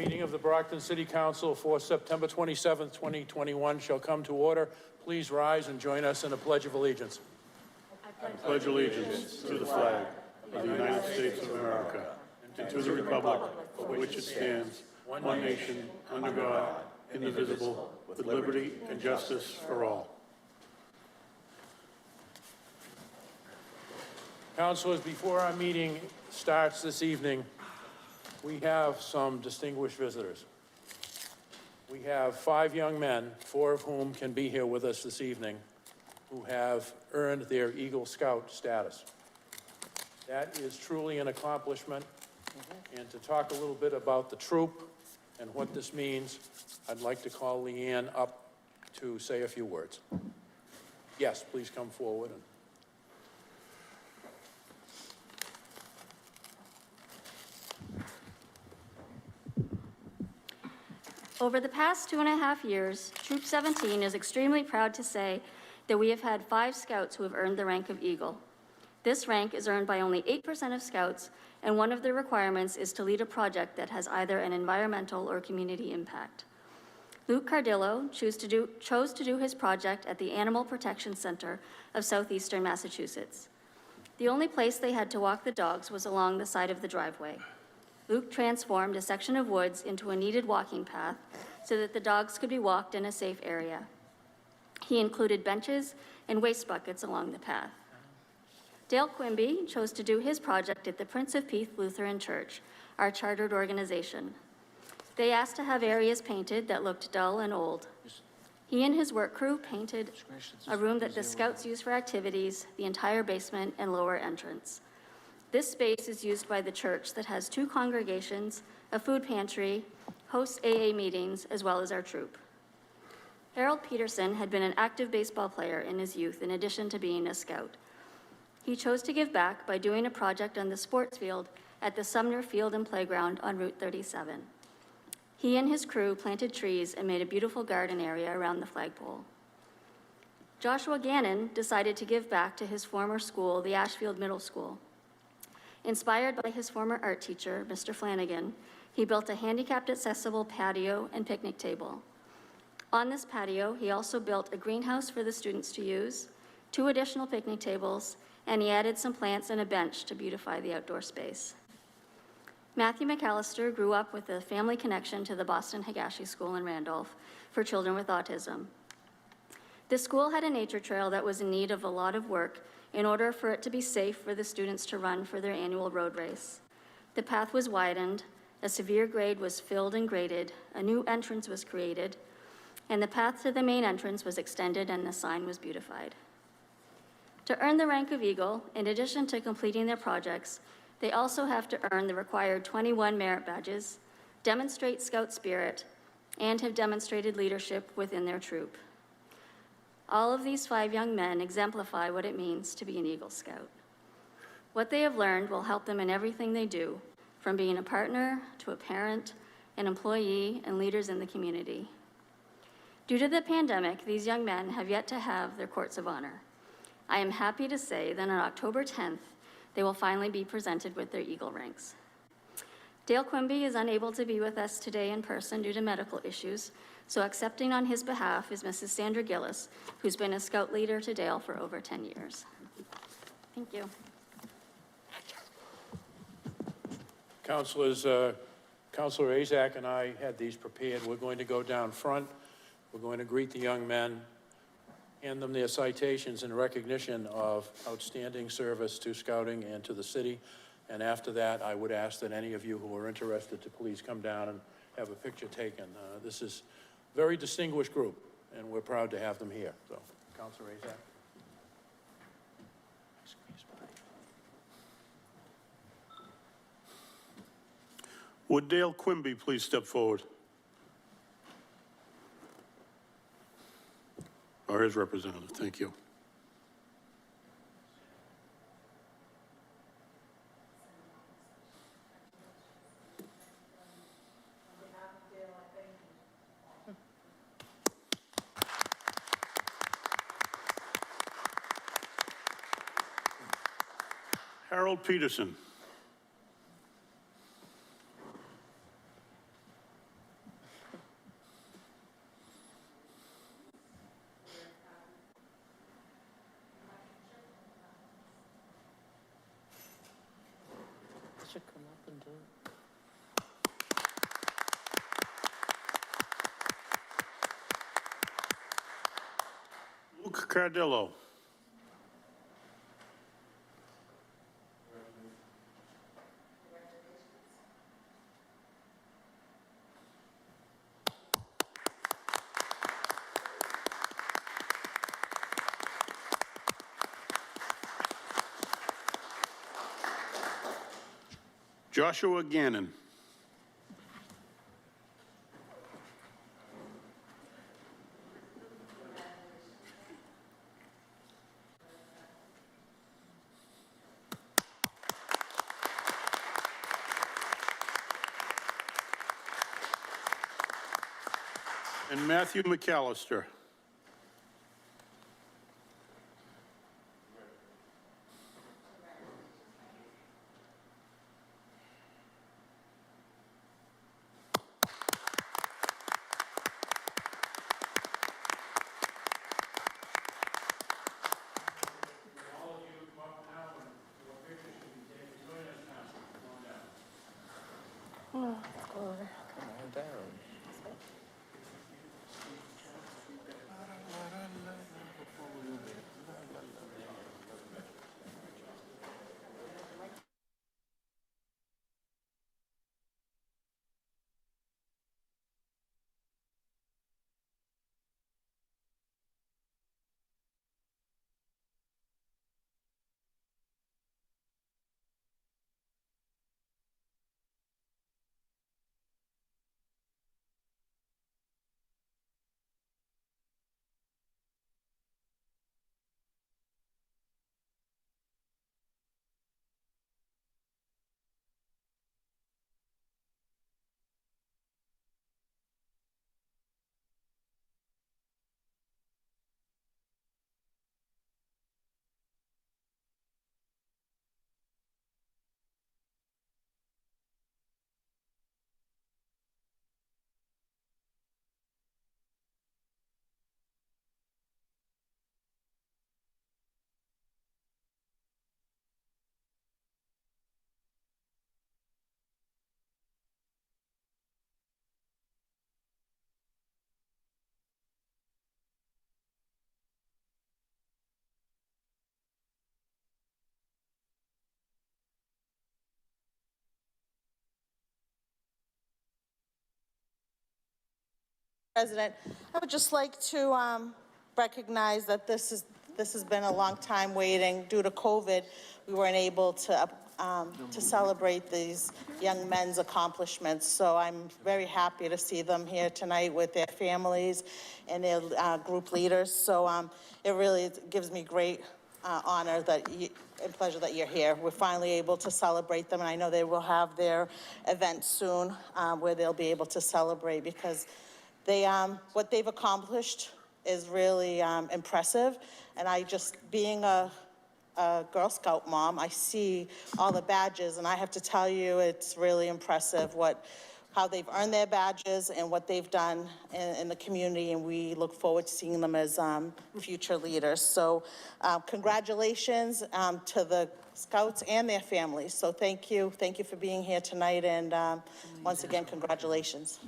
Meeting of the Brockton City Council for September 27th, 2021 shall come to order. Please rise and join us in a Pledge of Allegiance. I pledge allegiance to the flag of the United States of America and to the republic for which it stands, one nation, under God, indivisible, with liberty and justice for all. Councilors, before our meeting starts this evening, we have some distinguished visitors. We have 5 young men, 4 of whom can be here with us this evening, who have earned their Eagle Scout status. That is truly an accomplishment. And to talk a little bit about the troop and what this means, I'd like to call Leanne up to say a few words. Yes, please come forward. Over the past 2.5 years, Troop 17 is extremely proud to say that we have had 5 scouts who have earned the rank of Eagle. This rank is earned by only 8% of scouts, and one of the requirements is to lead a project that has either an environmental or community impact. Luke Cardillo chose to do his project at the Animal Protection Center of southeastern Massachusetts. The only place they had to walk the dogs was along the side of the driveway. Luke transformed a section of woods into a needed walking path so that the dogs could be walked in a safe area. He included benches and waste buckets along the path. Dale Quimby chose to do his project at the Prince of Peace Lutheran Church, our chartered organization. They asked to have areas painted that looked dull and old. He and his work crew painted a room that the Scouts use for activities, the entire basement and lower entrance. This space is used by the church that has 2 congregations, a food pantry, hosts AA meetings, as well as our troop. Harold Peterson had been an active baseball player in his youth in addition to being a scout. He chose to give back by doing a project on the sports field at the Sumner Field and Playground on Route 37. He and his crew planted trees and made a beautiful garden area around the flagpole. Joshua Gannon decided to give back to his former school, the Ashfield Middle School. Inspired by his former art teacher, Mr. Flanagan, he built a handicapped accessible patio and picnic table. On this patio, he also built a greenhouse for the students to use, 2 additional picnic tables, and he added some plants and a bench to beautify the outdoor space. Matthew McAllister grew up with a family connection to the Boston Higashi School in Randolph for children with autism. The school had a nature trail that was in need of a lot of work in order for it to be safe for the students to run for their annual road race. The path was widened, a severe grade was filled and graded, a new entrance was created, and the path to the main entrance was extended and the sign was beautified. To earn the rank of Eagle, in addition to completing their projects, they also have to earn the required 21 merit badges, demonstrate Scout spirit, and have demonstrated leadership within their troop. All of these 5 young men exemplify what it means to be an Eagle Scout. What they have learned will help them in everything they do, from being a partner to a parent, an employee, and leaders in the community. Due to the pandemic, these young men have yet to have their courts of honor. I am happy to say that on October 10th, they will finally be presented with their Eagle ranks. Dale Quimby is unable to be with us today in person due to medical issues, so accepting on his behalf is Mrs. Sandra Gillis, who's been a Scout leader to Dale for over 10 years. Thank you. Councilors, Councilor Azak and I had these prepared. We're going to go down front. We're going to greet the young men, hand them their citations in recognition of outstanding service to Scouting and to the city. And after that, I would ask that any of you who are interested to please come down and have a picture taken. This is a very distinguished group, and we're proud to have them here. So, Councilor Azak. Would Dale Quimby please step forward? Or his representative, thank you. Harold Peterson. come up and do it. Luke Cardillo. Joshua Gannon. And Matthew McAllister. Come on down. President, I would just like to recognize that this has been a long time waiting. Due to COVID, we weren't able to celebrate these young men's accomplishments. So I'm very happy to see them here tonight with their families and their group leaders. So it really gives me great honor and pleasure that you're here. We're finally able to celebrate them, and I know they will have their event soon where they'll be able to celebrate, because what they've accomplished is really impressive. And being a Girl Scout mom, I see all the badges, and I have to tell you, it's really impressive how they've earned their badges and what they've done in the community, and we look forward to seeing them as future leaders. So congratulations to the Scouts and their families. So thank you for being here tonight, and once again, congratulations.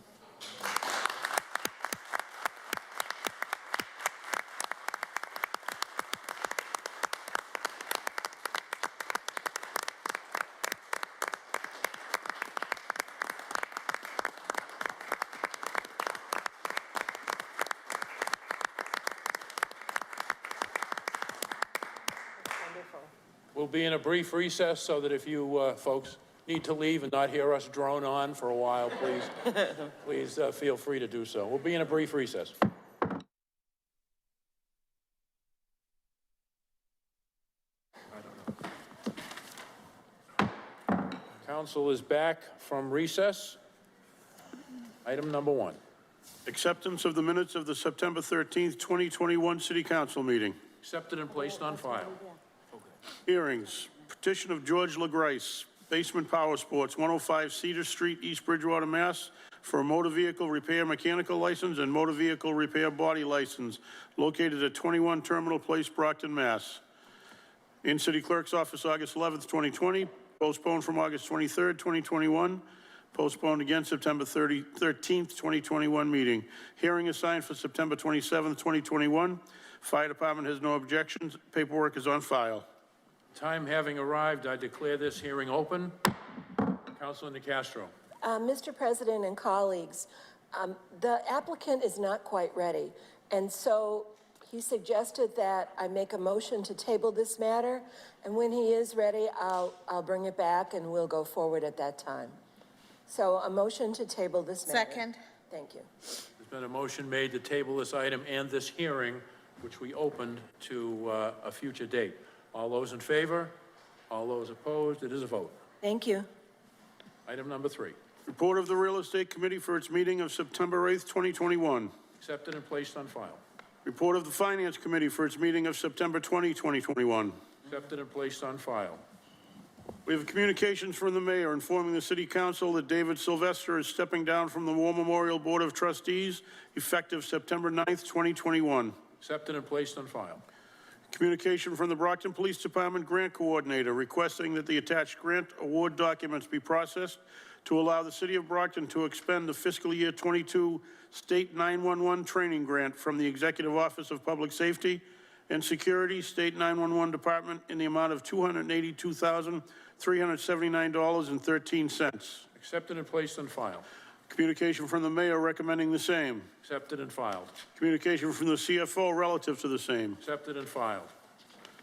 We'll be in a brief recess so that if you folks need to leave and not hear us drone on for a while, please feel free to do so. We'll be in a brief recess. Council is back from recess. Item number 1. Acceptance of the minutes of the September 13th, 2021 City Council meeting. Accepted and placed on file. Hearings. Petition of George LaGrice, Basement Power Sports, 105 Cedar Street, East Bridgewater, Mass., for a motor vehicle repair mechanical license and motor vehicle repair body license located at 21 Terminal Place, Brockton, Mass. In City Clerk's office, August 11th, 2020. postponed from August 23rd, 2021. Postponed again September 13th, 2021 meeting. Hearing assigned for September 27th, 2021. Fire Department has no objections. Paperwork is on file. Time having arrived, I declare this hearing open. Councilor Nicastro. Mr. President and colleagues, the applicant is not quite ready, and so he suggested that I make a motion to table this matter, and when he is ready, I'll bring it back and we'll go forward at that time. So a motion to table this matter. Second. Thank you. There's been a motion made to table this item and this hearing, which we opened, to a future date. All those in favor? All those opposed? It is a vote. Thank you. Item number 3. Report of the Real Estate Committee for its meeting of September 8th, 2021. Accepted and placed on file. Report of the Finance Committee for its meeting of September 20, 2021. Accepted and placed on file. We have communications from the mayor informing the City Council that David Sylvester is stepping down from the War Memorial Board of Trustees effective September 9th, 2021. Accepted and placed on file. Communication from the Brockton Police Department Grant Coordinator requesting that the attached grant award documents be processed to allow the City of Brockton to expend the fiscal year 22 State 911 training grant from the Executive Office of Public Safety and Security State 911 Department in the amount of $282,379.13. Accepted and placed on file. Communication from the mayor recommending the same. Accepted and filed. Communication from the CFO relative to the same. Accepted and filed.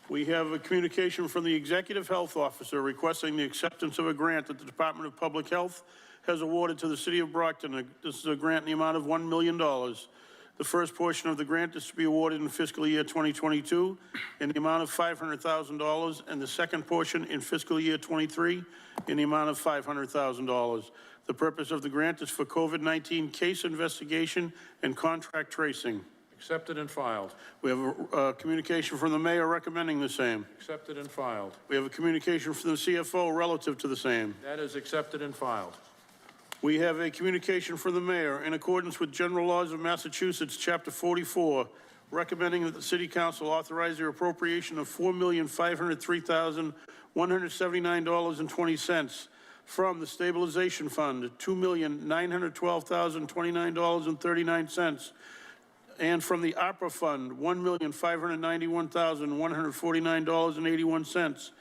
We have a communication from the Executive Health Officer requesting the acceptance of a grant that the Department of Public Health has awarded to the City of Brockton. This is a grant in the amount of $1 million. The first portion of the grant is to be awarded in fiscal year 2022 in the amount of $500,000, and the second portion in fiscal year 23 in the amount of $500,000. The purpose of the grant is for COVID-19 case investigation and contract tracing. Accepted and filed. We have a communication from the mayor recommending the same. Accepted and filed. We have a communication from the CFO relative to the same. That is accepted and filed. We have a communication from the mayor in accordance with general laws of Massachusetts, Chapter 44, recommending that the City Council authorize the appropriation of $4,503,179.20 from the Stabilization Fund, $2,912,029.39, and from the ARPA Fund, $1,591,149.81.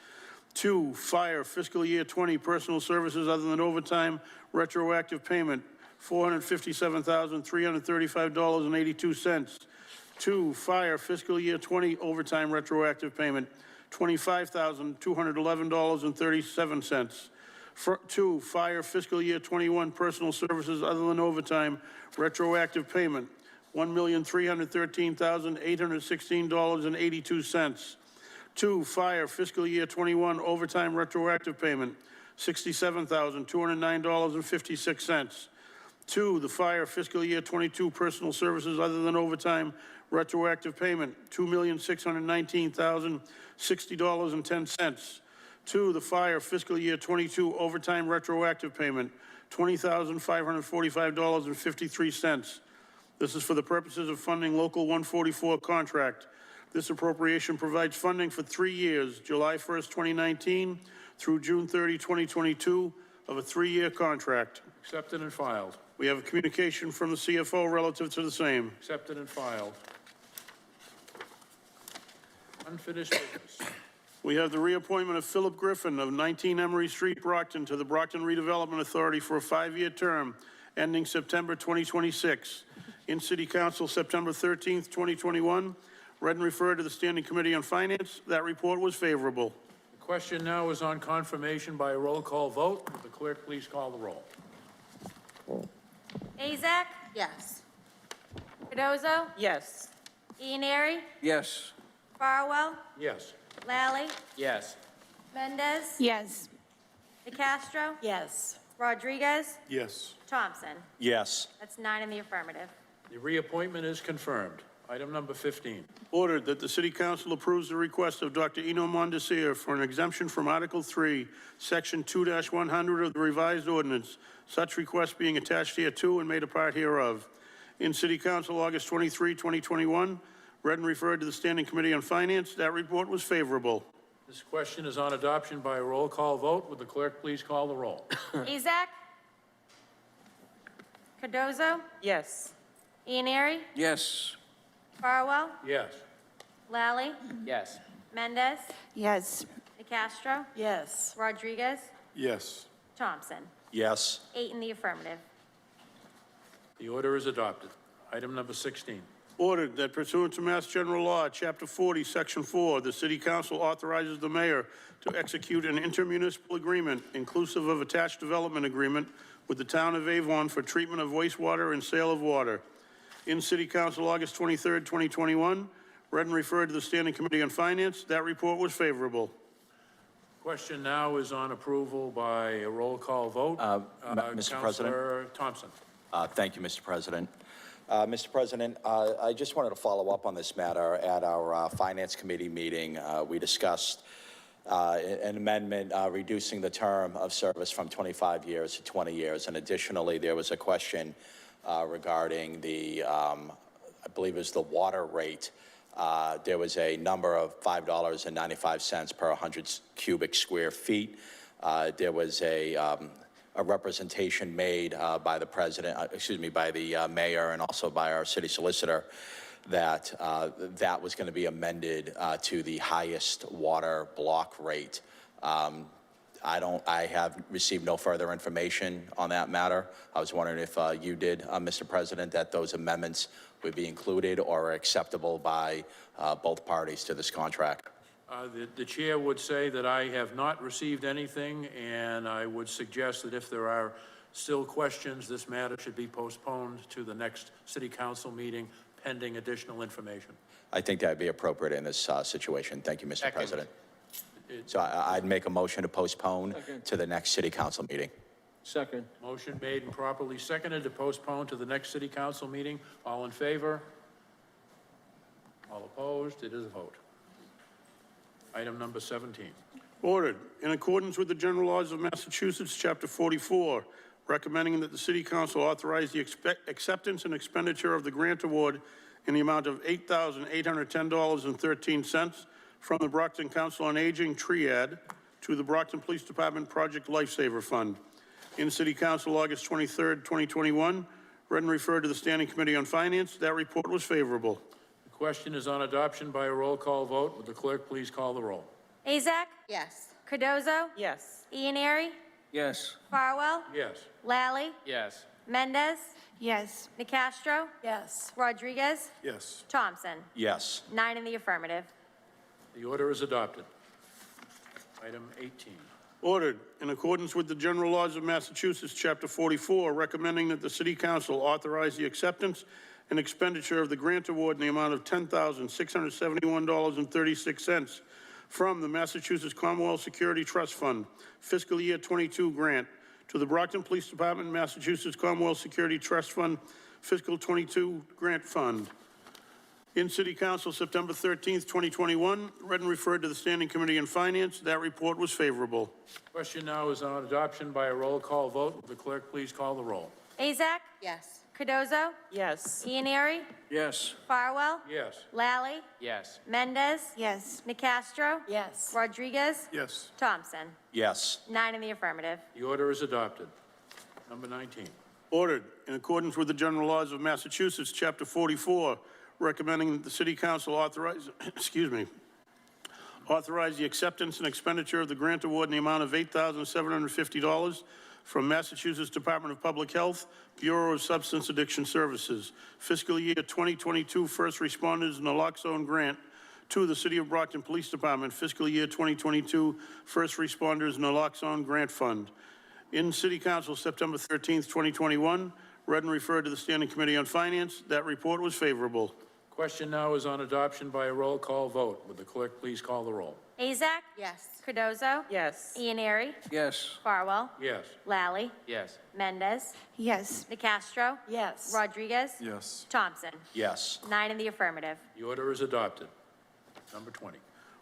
2, fire fiscal year 20 personal services other than overtime retroactive payment, $457,335.82. 2, fire fiscal year 20 overtime retroactive payment, $25,211.37. 2, fire fiscal year 21 personal services other than overtime retroactive payment, $1,313,816.82. 2, fire fiscal year 21 overtime retroactive payment, $67,209.56. 2, the fire fiscal year 22 personal services other than overtime retroactive payment, $2,619,060.10. 2, the fire fiscal year 22 overtime retroactive payment, $20,545.53. This is for the purposes of funding Local 144 contract. This appropriation provides funding for 3 years, July 1st, 2019 through June 30, 2022, of a 3-year contract. Accepted and filed. We have a communication from the CFO relative to the same. Accepted and filed. Unfinished business. We have the reappointment of Philip Griffin of 19 Emery Street, Brockton, to the Brockton Redevelopment Authority for a 5-year term ending September 2026. In City Council, September 13th, 2021. Read and referred to the Standing Committee on Finance. That report was favorable. The question now is on confirmation by a roll call vote. Will the clerk please call the roll? Azak? Yes. Cardozo? Yes. Ianary? Yes. Farwell? Yes. Lally? Yes. Mendez? Yes. DeCastro? Yes. Rodriguez? Yes. Thompson? Yes. That's 9 in the affirmative. The reappointment is confirmed. Item number 15. Ordered that the City Council approves the request of Dr. Eno Mondesir for an exemption from Article 3, Section 2-100 of the revised ordinance, such request being attached hereto and made a part hereof. In City Council, August 23, 2021, read and referred to the Standing Committee on Finance. That report was favorable. This question is on adoption by a roll call vote. Would the clerk please call the roll? Azak? Cardozo? Yes. Ianary? Yes. Farwell? Yes. Lally? Yes. Mendez? Yes. DeCastro? Yes. Rodriguez? Yes. Thompson? Yes. 8 in the affirmative. The order is adopted. Item number 16. Ordered that pursuant to Mass General Law, Chapter 40, Section 4, the City Council authorizes the mayor to execute an intermunicipal agreement inclusive of attached development agreement with the town of Avon for treatment of wastewater and sale of water. In City Council, August 23rd, 2021, read and referred to the Standing Committee on Finance. That report was favorable. Question now is on approval by a roll call vote. Mr. President? Councilor Thompson. Thank you, Mr. President. Mr. President, I just wanted to follow up on this matter. At our Finance Committee meeting, we discussed an amendment reducing the term of service from 25 years to 20 years. And additionally, there was a question regarding the, I believe it was the water rate. There was a number of $5.95 per 100 cubic square feet. There was a representation made by the president, by the mayor, and also by our city solicitor, that that was going to be amended to the highest water block rate. I have received no further information on that matter. I was wondering if you did, Mr. President, that those amendments would be included or are acceptable by both parties to this contract. The chair would say that I have not received anything, and I would suggest that if there are still questions, this matter should be postponed to the next city council meeting pending additional information. I think that would be appropriate in this situation. Thank you, Mr. Second. President. So I'd make a motion to postpone to the next city council meeting. Second. Motion made and properly seconded to postpone to the next city council meeting. All in favor? All opposed? It is a vote. Item number 17. Ordered, in accordance with the general laws of Massachusetts, Chapter 44, recommending that the City Council authorize the acceptance and expenditure of the grant award in the amount of $8,810.13 from the Brockton Council on Aging Triad to the Brockton Police Department Project Lifesaver Fund. In City Council, August 23rd, 2021, read and referred to the Standing Committee on Finance. That report was favorable. The question is on adoption by a roll call vote. Would the clerk please call the roll? Azak? Yes. Cardozo? Yes. Ianary? Yes. Farwell? Yes. Lally? Yes. Mendez? Yes. DeCastro? Yes. Rodriguez? Yes. Thompson? Yes. 9 in the affirmative. The order is adopted. Item 18. Ordered, in accordance with the general laws of Massachusetts, Chapter 44, recommending that the City Council authorize the acceptance and expenditure of the grant award in the amount of $10,671.36 from the Massachusetts Commonwealth Security Trust Fund, fiscal year 22 grant, to the Brockton Police Department, Massachusetts Commonwealth Security Trust Fund, fiscal 22 grant fund. In City Council, September 13th, 2021, read and referred to the Standing Committee on Finance. That report was favorable. Question now is on adoption by a roll call vote. Would the clerk please call the roll? Azak? Yes. Cardozo? Yes. Ianary? Yes. Farwell? Yes. Lally? Yes. Mendez? Yes. DeCastro? Yes. Rodriguez? Yes. Thompson? Yes. 9 in the affirmative. The order is adopted. Number 19. Ordered, in accordance with the general laws of Massachusetts, Chapter 44, recommending that the City Council authorize, authorize the acceptance and expenditure of the grant award in the amount of $8,750 from Massachusetts Department of Public Health, Bureau of Substance Addiction Services, fiscal year 2022 First Responders Naloxone Grant to the City of Brockton Police Department, fiscal year 2022 First Responders Naloxone Grant Fund. In City Council, September 13th, 2021, read and referred to the Standing Committee on Finance. That report was favorable. Question now is on adoption by a roll call vote. Would the clerk please call the roll? Azak? Yes. Cardozo? Yes. Ianary? Yes. Farwell? Yes. Lally? Yes. Mendez? Yes. DeCastro? Yes. Rodriguez? Yes. Thompson? Yes. 9 in the affirmative. The order is adopted. Number 20.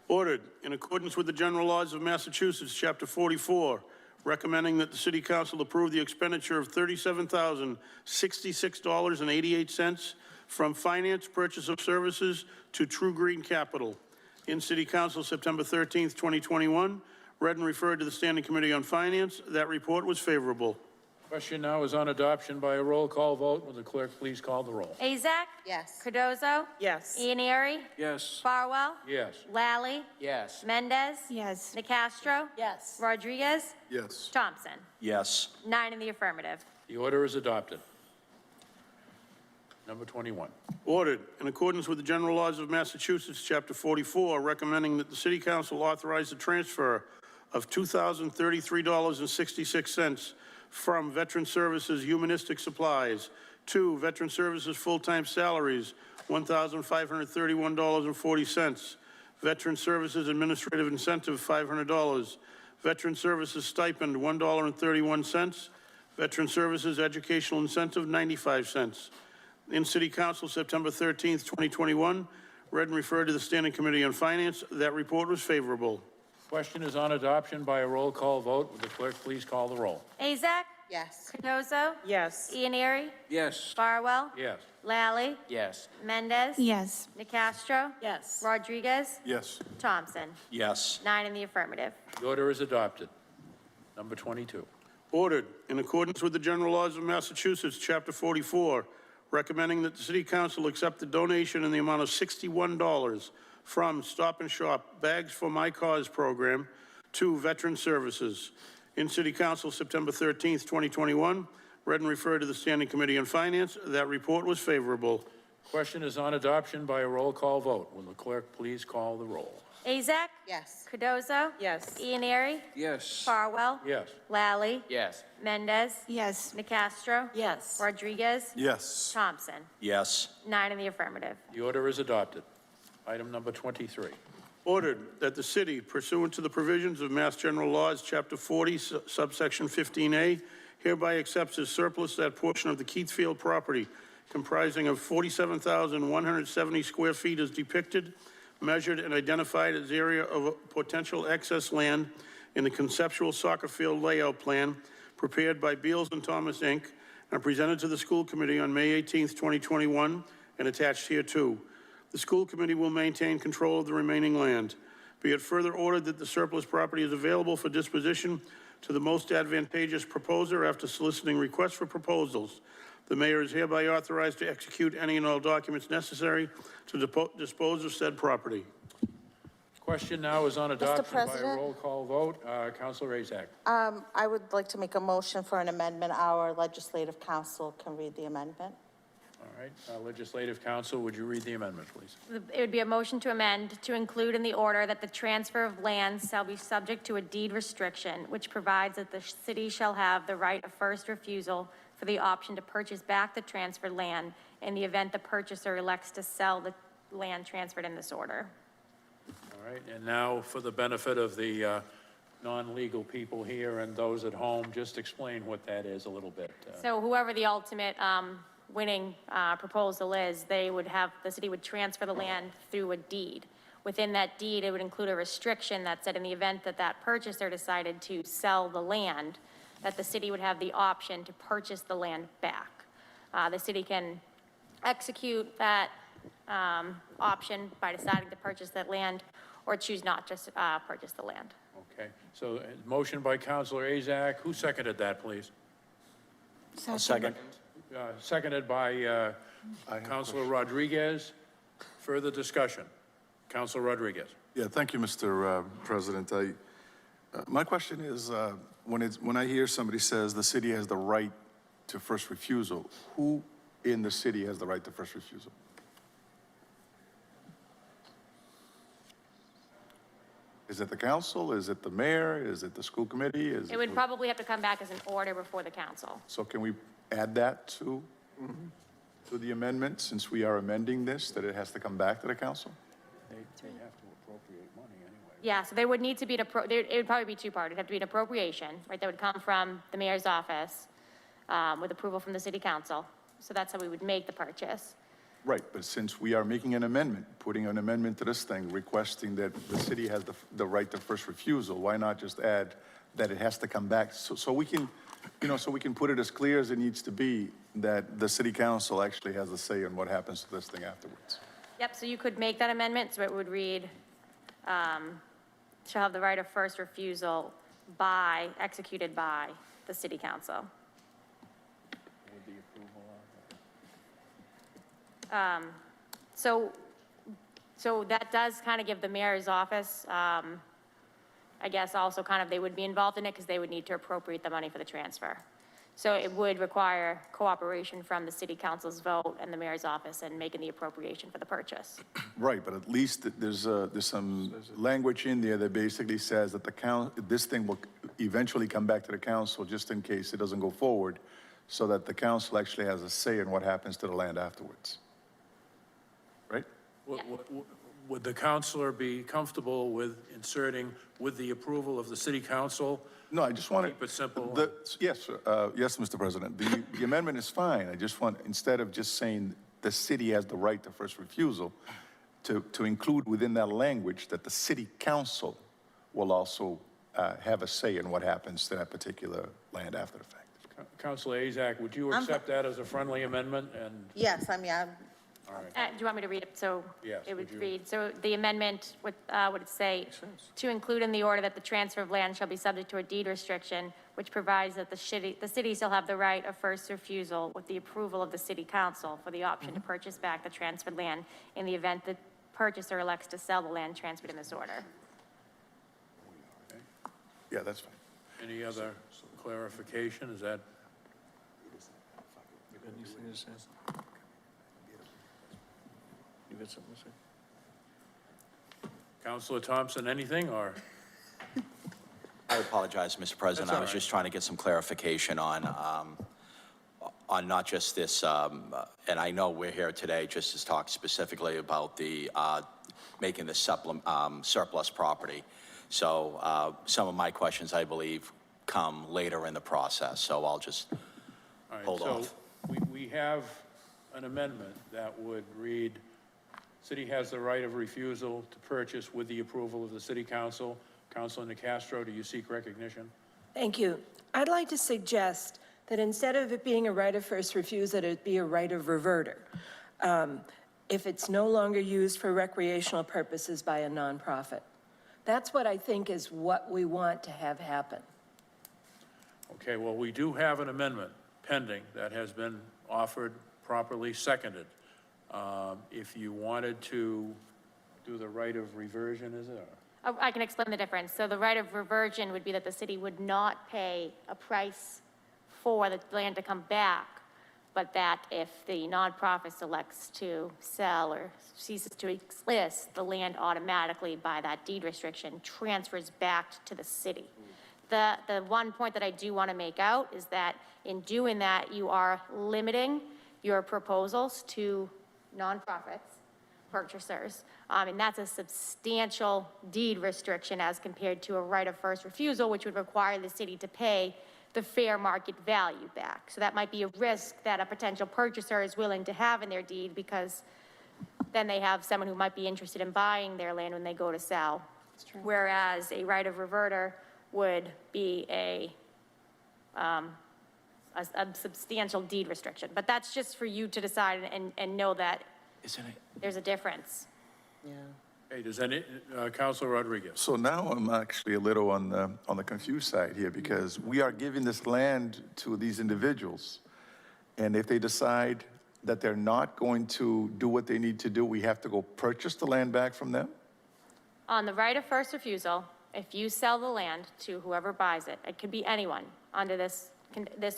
Ordered, in accordance with the general laws of Massachusetts, Chapter 44, recommending that the City Council approve the expenditure of $37,066.88 from Finance Purchase of Services to True Green Capital. In City Council, September 13th, 2021, read and referred to the Standing Committee on Finance. That report was favorable. Question now is on adoption by a roll call vote. Will the clerk please call the roll? Azak? Yes. Cardozo? Yes. Ianieri? Yes. Farwell? Yes. Lally? Yes. Mendez? Yes. Nacastro? Yes. Rodriguez? Yes. Thompson? Yes. 9 in the affirmative. The order is adopted. Number 21. Ordered, in accordance with the general laws of Massachusetts, Chapter 44, recommending that the City Council authorize the transfer of $2,033.66 from Veteran Services Humanistic Supplies to Veteran Services Full-Time Salaries, $1,531.40. Veteran Services Administrative Incentive, $500. Veteran Services Stipend, $1.31. Veteran Services Educational Incentive, 95 cents. In City Council, September 13th, 2021, read and referred to the Standing Committee on Finance. That report was favorable. Question is on adoption by a roll call vote. Will the clerk please call the roll? Azak? Yes. Cardozo? Yes. Ianieri? Yes. Farwell? Yes. Lally? Yes. Mendez? Yes. Nacastro? Yes. Rodriguez? Yes. Thompson? Yes. 9 in the affirmative. The order is adopted. Number 22. Ordered, in accordance with the general laws of Massachusetts, Chapter 44, recommending that the City Council accept the donation in the amount of $61 from Stop and Shop Bags for My Cause program to Veteran Services. In City Council, September 13th, 2021, read and referred to the Standing Committee on Finance. That report was favorable. Question is on adoption by a roll call vote. Will the clerk please call the roll? Azak? Yes. Cardozo? Yes. Ianieri? Yes. Farwell? Yes. Lally? Yes. Mendez? Yes. Nacastro? Yes. Rodriguez? Yes. Thompson? Yes. 9 in the affirmative. The order is adopted. Item number 23. Ordered that the city, pursuant to the provisions of Mass General Laws, Chapter 40, subsection 15A, hereby accepts as surplus that portion of the Keithfield property comprising of 47,170 square feet as depicted, measured, and identified as area of potential excess land in the conceptual soccer field layout plan prepared by Beals and Thomas, Inc., and presented to the school committee on May 18th, 2021, and attached hereto. The school committee will maintain control of the remaining land. Be it further ordered that the surplus property is available for disposition to the most advantageous proposer after soliciting requests for proposals. The mayor is hereby authorized to execute any and all documents necessary to dispose of said property. Question now is on adoption by a President? roll call vote. Councilor Azak. I would like to make a motion for an amendment. Our legislative council can read the amendment. All right. Legislative Council, would you read the amendment, please? It would be a motion to amend to include in the order that the transfer of lands shall be subject to a deed restriction, which provides that the city shall have the right of first refusal for the option to purchase back the transferred land in the event the purchaser elects to sell the land transferred in this order. All right. And now, for the benefit of the non-legal people here and those at home, just explain what that is a little bit. So whoever the ultimate winning proposal is, the city would transfer the land through a deed. Within that deed, it would include a restriction that said in the event that that purchaser decided to sell the land, that the city would have the option to purchase the land back. The city can execute that option by deciding to purchase that land or choose not to purchase the land. Okay. So, motion by Councilor Azak. Who seconded that, please? Second. Seconded by Councilor Rodriguez. Further discussion. Councilor Rodriguez. Yeah, thank you, Mr. President. My question is, when I hear somebody says the city has the right to first refusal, who in the city has the right to first refusal? Is it the council? Is it the mayor? Is it the school committee? It would probably have to come back as an order before the council. So can we add that to the amendment, since we are amending this, that it has to come back to the council? They have to appropriate money anyway. Yeah, so there would need to be, it would probably be two-part. It'd have to be an appropriation, right, that would come from the mayor's office with approval from the city council. So that's how we would make the purchase. Right, but since we are making an amendment, putting an amendment to this thing, requesting that the city has the right to first refusal, why not just add that it has to come back? So we can, so we can put it as clear as it needs to be that the city council actually has a say in what happens to this thing afterwards. Yep, so you could make that amendment, so it would read, shall have the right of first refusal executed by the city council. So that does kind of give the mayor's office, I guess also kind of, they would be involved in it because they would need to appropriate the money for the transfer. So it would require cooperation from the city council's vote and the mayor's office in making the appropriation for the purchase. Right, but at least there's some language in there that basically says that this thing will eventually come back to the council just in case it doesn't go forward, so that the council actually has a say in what happens to the land afterwards. Right? Would the counselor be comfortable with inserting with the approval of the city council? No, I just want to. Keep it simple. Yes, sir. Yes, Mr. President. The amendment is fine. I just want, instead of just saying the city has the right to first refusal, to include within that language that the city council will also have a say in what happens to that particular land after the fact. Councilor Azak, would you accept that as a friendly amendment? And Yes, I mean, Do you want me to read it? So Yes, it would would you? read, so the amendment would it say, to include in the order that the transfer of land shall be subject to a deed restriction, which provides that the city shall have the right of first refusal with the approval of the city council for the option to purchase back the transferred land in the event the purchaser elects to sell the land transferred in this order. Yeah, that's fine. any other clarification? Is that? Anything to say? You got something to say? Councilor Thompson, anything, or? I apologize, Mr. President. That's all I was right. just trying to get some clarification on not just this, and I know we're here today just to talk specifically about the, making the surplus property. So some of my questions, I believe, come later in the process, so I'll just All right, hold so off. we have an amendment that would read, city has the right of refusal to purchase with the approval of the city council. Councilor Nicastro, do you seek recognition? Thank you. I'd like to suggest that instead of it being a right of first refusal, it be a right of reverter. If it's no longer used for recreational purposes by a nonprofit. That's what I think is what we want to have happen. Okay, well, we do have an amendment pending that has been offered, properly seconded. If you wanted to do the right of reversion, is it? I can explain the difference. So the right of reversion would be that the city would not pay a price for the land to come back, but that if the nonprofit selects to sell or ceases to exist, the land automatically, by that deed restriction, transfers back to the city. The one point that I do want to make out is that in doing that, you are limiting your proposals to nonprofits, purchasers, and that's a substantial deed restriction as compared to a right of first refusal, which would require the city to pay the fair market value back. So that might be a risk that a potential purchaser is willing to have in their deed, because then they have someone who might be interested in buying their land when they go to sell. Whereas a right of reverter would be a substantial deed restriction. But that's just for you to decide and know that there's a difference. Yeah. Hey, does any, Councilor Rodriguez? So now I'm actually a little on the confused side here, because we are giving this land to these individuals. And if they decide that they're not going to do what they need to do, we have to go purchase the land back from them? On the right of first refusal, if you sell the land to whoever buys it, it could be anyone under this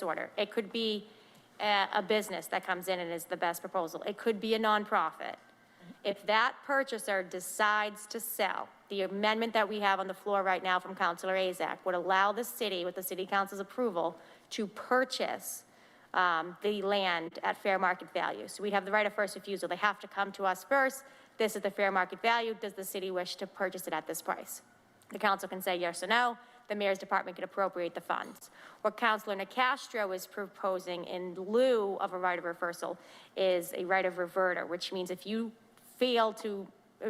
order. It could be a business that comes in and is the best proposal. It could be a nonprofit. If that purchaser decides to sell, the amendment that we have on the floor right now from Councilor Azak would allow the city, with the city council's approval, to purchase the land at fair market value. So we'd have the right of first refusal. They have to come to us first. This is the fair market value. Does the city wish to purchase it at this price? The council can say yes or no. The mayor's department can appropriate the funds. What Councilor Nicastro is proposing in lieu of a right of reversal is a right of reverter, which means if you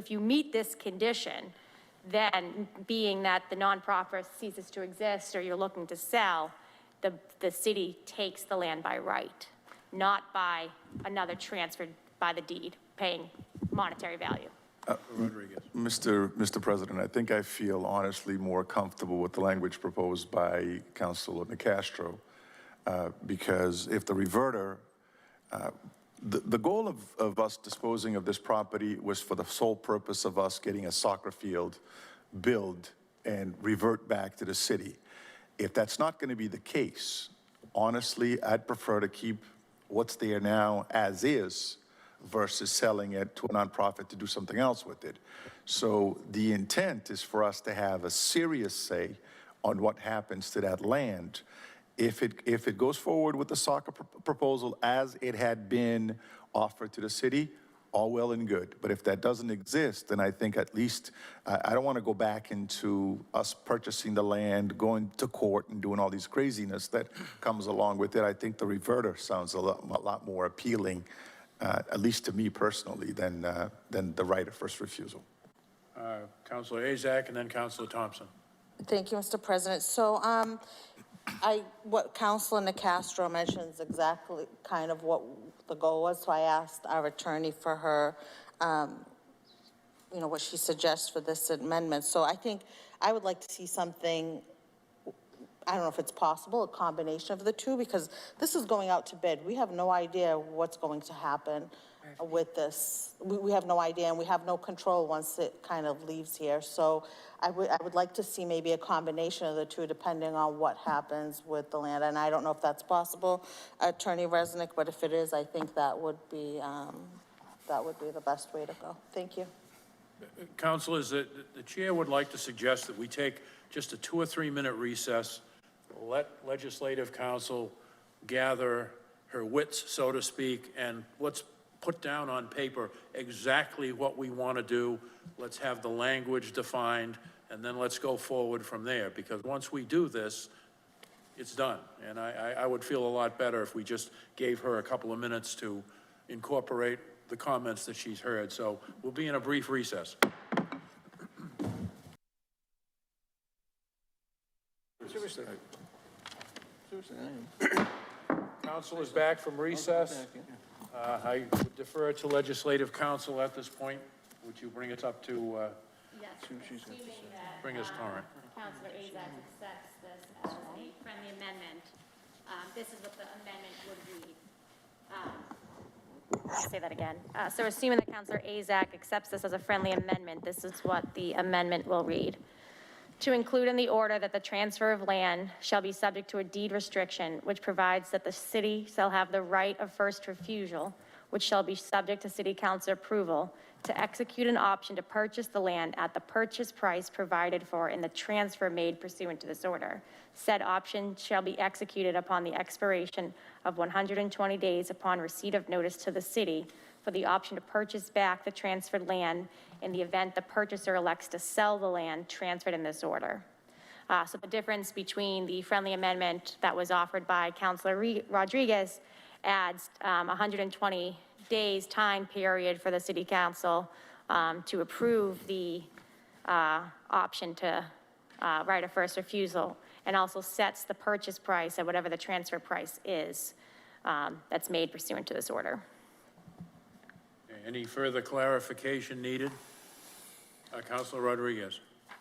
meet this condition, then being that the nonprofit ceases to exist or you're looking to sell, the city takes the land by right, not by another transferred by the deed, paying monetary value. Rodriguez. Mr. President, I think I feel honestly more comfortable with the language proposed by Councilor Nicastro, because if the reverter, the goal of us disposing of this property was for the sole purpose of us getting a soccer field built and revert back to the city. If that's not going to be the case, honestly, I'd prefer to keep what's there now as is versus selling it to a nonprofit to do something else with it. So the intent is for us to have a serious say on what happens to that land. If it goes forward with the soccer proposal as it had been offered to the city, all well and good. But if that doesn't exist, then I think at least, I don't want to go back into us purchasing the land, going to court and doing all these craziness that comes along with it. I think the reverter sounds a lot more appealing, at least to me personally, than the right of first refusal. Councilor Azak and then Councilor Thompson. Thank you, Mr. President. So, what Councilor Nicastro mentions exactly kind of what the goal was. So I asked our attorney for her, what she suggests for this amendment. So I think I would like to see something, I don't know if it's possible, a combination of the two, because this is going out to bid. We have no idea what's going to happen with this. We have no idea, and we have no control once it kind of leaves here. So I would like to see maybe a combination of the two, depending on what happens with the land. And I don't know if that's possible, Attorney Resnick, but if it is, I think that would be the best way to go. Thank you. Councilors, the chair would like to suggest that we take just a 2 or 3 minute recess, let legislative council gather her wits, so to speak, and let's put down on paper exactly what we want to do. Let's have the language defined, and then let's go forward from there. Because once we do this, it's done. And I would feel a lot better if we just gave her a couple of minutes to incorporate the comments that she's heard. So we'll be in a brief recess. Seriously. Council is back from recess. I would defer to legislative council at this point. Would you bring us up to, Yes, assuming that, bring us current? Councilor Azak accepts this as a friendly amendment, this is what the amendment would read. I'll say that again. So assuming that Councilor Azak accepts this as a friendly amendment, this is what the amendment will read. To include in the order that the transfer of land shall be subject to a deed restriction, which provides that the city shall have the right of first refusal, which shall be subject to city council approval, to execute an option to purchase the land at the purchase price provided for in the transfer made pursuant to this order. Said option shall be executed upon the expiration of 120 days upon receipt of notice to the city for the option to purchase back the transferred land in the event the purchaser elects to sell the land transferred in this order. So the difference between the friendly amendment that was offered by Councilor Rodriguez adds 120 days time period for the city council to approve the option to right of first refusal, and also sets the purchase price at whatever the transfer price is that's made pursuant to this order. Any further clarification needed? Councilor Rodriguez.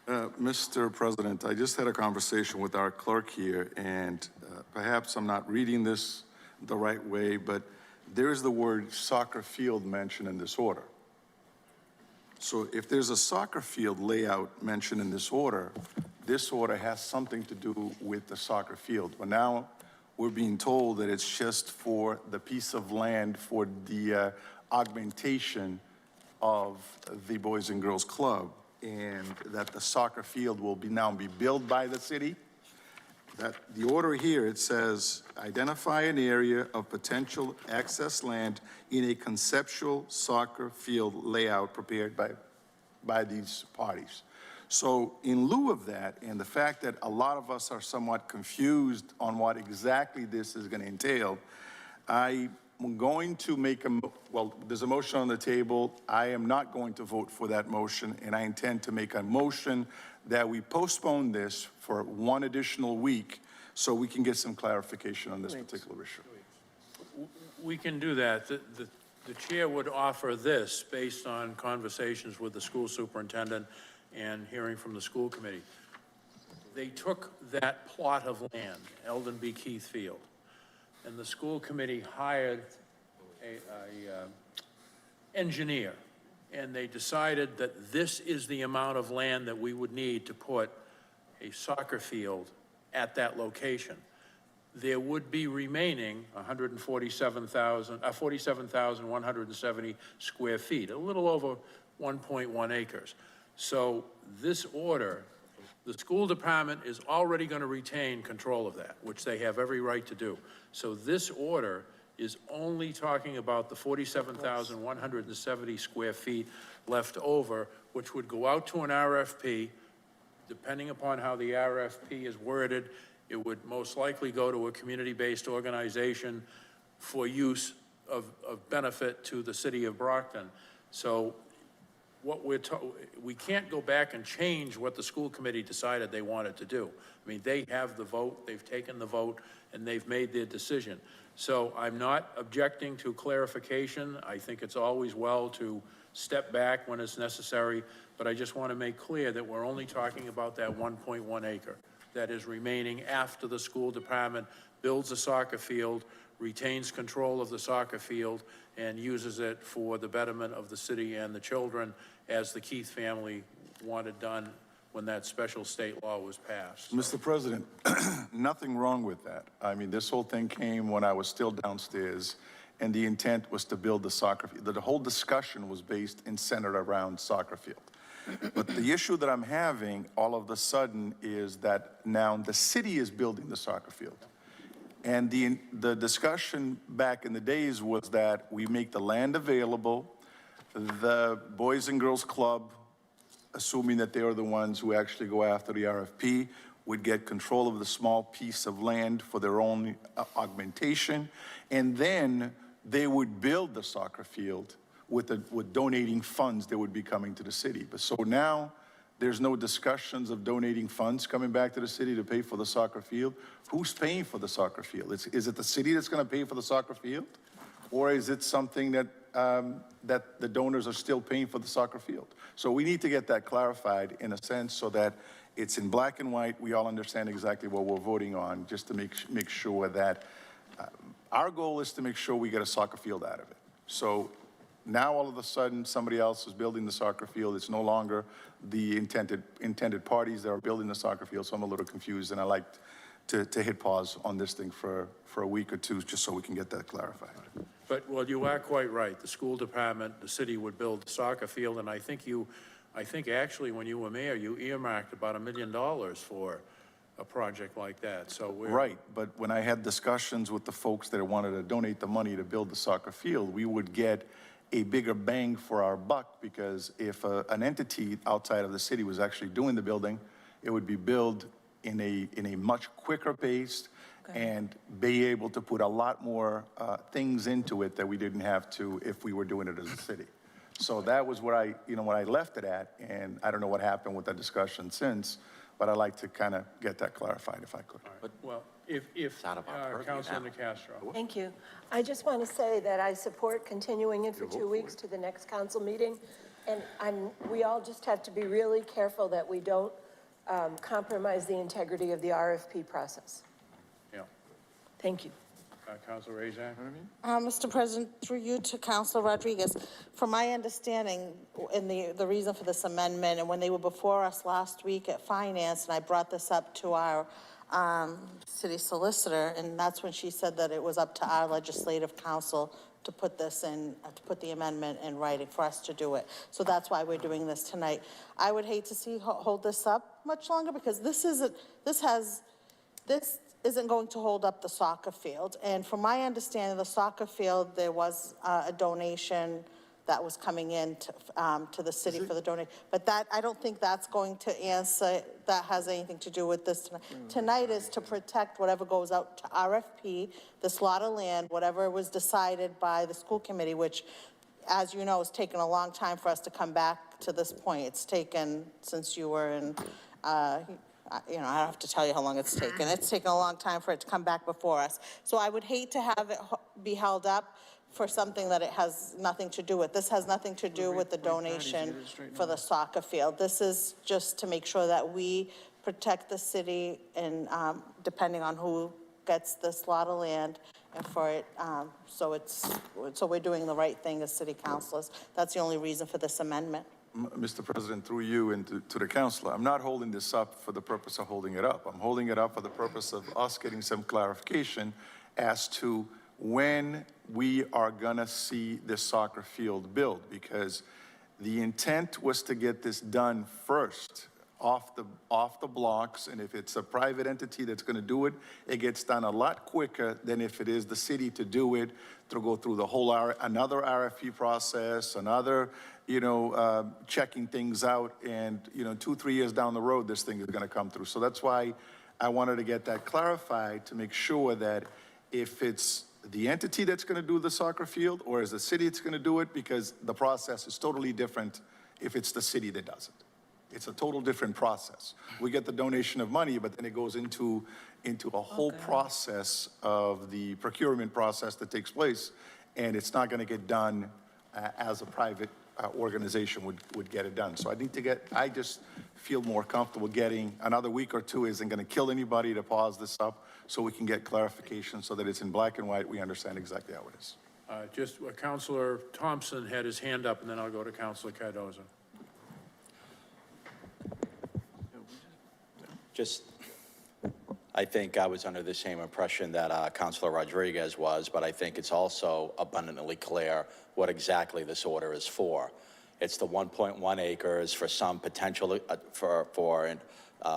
Mr. President, I just had a conversation with our clerk here, and perhaps I'm not reading this the right way, but there's the word soccer field mentioned in this order. So if there's a soccer field layout mentioned in this order has something to do with the soccer field. But now we're being told that it's just for the piece of land for the augmentation of the Boys and Girls Club, and that the soccer field will now be built by the city. That the order here, it says, identify an area of potential access land in a conceptual soccer field layout prepared by these parties. So in lieu of that, and the fact that a lot of us are somewhat confused on what exactly this is going to entail, I'm going to make there's a motion on the table. I am not going to vote for that motion, and I intend to make a motion that we postpone this for one additional week so we can get some clarification on this particular issue. We can do that. the chair would offer this based on conversations with the school superintendent and hearing from the school committee. They took that plot of land, Eldon B. Keith Field, and the school committee hired a engineer, and they decided that this is the amount of land that we would need to put a soccer field at that location. There would be remaining 47,170 square feet, a little over 1.1 acres. So this order, the school department is already going to retain control of that, which they have every right to do. So this order is only talking about the 47,170 square feet left over, which would go out to an RFP. Depending upon how the RFP is worded, it would most likely go to a community-based organization for use of benefit to the city of Brockton. So what we can't go back and change what the school committee decided they wanted to do. I mean, they have the vote, they've taken the vote, and they've made their decision. So I'm not objecting to clarification. I think it's always well to step back when it's necessary, but I just want to make clear that we're only talking about that 1.1 acre that is remaining after the school department builds a soccer field, retains control of the soccer field, and uses it for the betterment of the city and the children, as the Keith family wanted done when that special state law was passed. Mr. President, nothing wrong with that. I mean, this whole thing came when I was still downstairs, and the intent was to build the soccer field. The whole discussion was based and centered around soccer field. But the issue that I'm having all of a sudden is that now the city is building the soccer field. And the discussion back in the days was that we make the land available, the Boys and Girls Club, assuming that they are the ones who actually go after the RFP, would get control of the small piece of land for their own augmentation, and then they would build the soccer field with donating funds that would be coming to the city. But so now there's no discussions of donating funds coming back to the city to pay for the soccer field. Who's paying for the soccer field? Is it the city that's going to pay for the soccer field? Or is it something that, that the donors are still paying for the soccer field? So we need to get that clarified in a sense so that it's in black and white. We all understand exactly what we're voting on, just to make sure that our goal is to make sure we get a soccer field out of it. So now all of a sudden somebody else is building the soccer field. It's no longer the intended parties that are building the soccer field. So I'm a little confused, and I like to hit pause on this thing for a week or two, just so we can get that clarified. But, well, you are quite right. The school department, the city would build the soccer field, and I think actually when you were mayor, you earmarked about $1 million for a project like that, so we're... Right, but when I had discussions with the folks that wanted to donate the money to build the soccer field, we would get a bigger bang for our buck, because if an entity outside of the city was actually doing the building, it would be billed in a much quicker pace, and be able to put a lot more things into it that we didn't have to if we were doing it as a city. So that was where I left it at, and I don't know what happened with that discussion since, but I'd like to kind of get that clarified if I could. But, well, if Councilor Castro. Thank you. I just want to say that I support continuing it for 2 weeks to the next council meeting. And we all just have to be really careful that we don't compromise the integrity of the RFP process. Yeah. Thank you. Councilor Razak? Mr. President, through you to Councilor Rodriguez, from my understanding, and the reason for this amendment, and when they were before us last week at Finance, and I brought this up to our city solicitor, and that's when she said that it was up to our legislative council to put this in, to put the amendment in writing for us to do it. So that's why we're doing this tonight. I would hate to see hold this up much longer, because this isn't going to hold up the soccer field. And from my understanding, the soccer field, there was a donation that was coming in to the city for the donation. But that, I don't think that's going to answer, that has anything to do with this tonight. Tonight is to protect whatever goes out to RFP, this lot of land, whatever was decided by the school committee, which, as you know, has taken a long time for us to come back to this point. It's taken since you were in, you know, I don't have to tell you how long it's taken. It's taken a long time for it to come back before us. So I would hate to have it be held up for something that it has nothing to do with. This has nothing to do with the donation for the soccer field. This is just to make sure that we protect the city and, depending on who gets this lot of land, and for it, so we're doing the right thing as city councilors. That's the only reason for this amendment. Mr. President, through you and to the councilor, I'm not holding this up for the purpose of holding it up. I'm holding it up for the purpose of us getting some clarification as to when we are gonna see this soccer field built, because the intent was to get this done first, off the blocks, and if it's a private entity that's gonna do it, it gets done a lot quicker than if it is the city to do it, to go through the whole another RFP process, another, checking things out, and, 2-3 years down the road, this thing is gonna come through. So that's why I wanted to get that clarified, to make sure that if it's the entity that's gonna do the soccer field, or is the city that's gonna do it, because the process is totally different if it's the city that does it. It's a total different process. We get the donation of money, but then it goes into a whole process of the procurement process that takes place, and it's not gonna get done as a private organization would get it done. So I just feel more comfortable getting another week or two isn't gonna kill anybody to pause this up, so we can get clarification so that it's in black and white, we understand exactly how it is. Councilor Thompson had his hand up, and then I'll go to Councilor Cardoza. I think I was under the same impression that Councilor Rodriguez was, but I think it's also abundantly clear what exactly this order is for. It's the 1.1 acres for some potential, for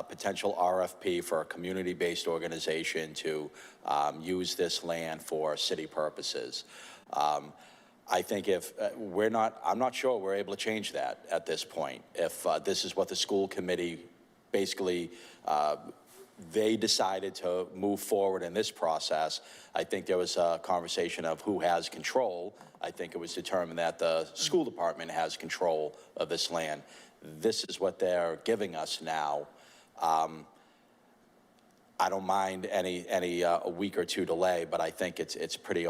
potential RFP for a community-based organization to use this land for city purposes. I think if I'm not sure we're able to change that at this point. If this is what the school committee basically, they decided to move forward in this process. I think there was a conversation of who has control. I think it was determined that the school department has control of this land. This is what they're giving us now. I don't mind any a week or two delay, but I think it's pretty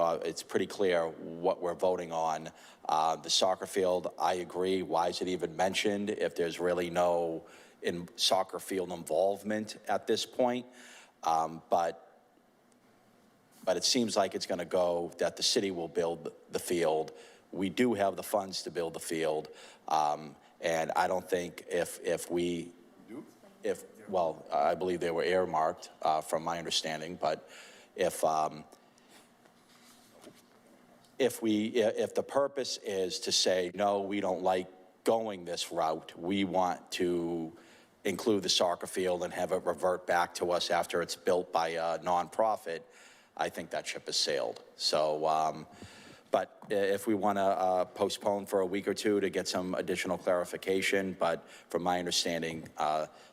clear what we're voting on. The soccer field, I agree. Why is it even mentioned if there's really no soccer field involvement at this point? But it seems like it's going to go that the city will build the field. We do have the funds to build the field, and I don't think well, I believe they were earmarked from my understanding, but if the purpose is to say, no, we don't like going this route, we want to include the soccer field and have it revert back to us after it's built by a nonprofit, I think that ship has sailed. So, but if we want to postpone for a week or two to get some additional clarification, but from my understanding,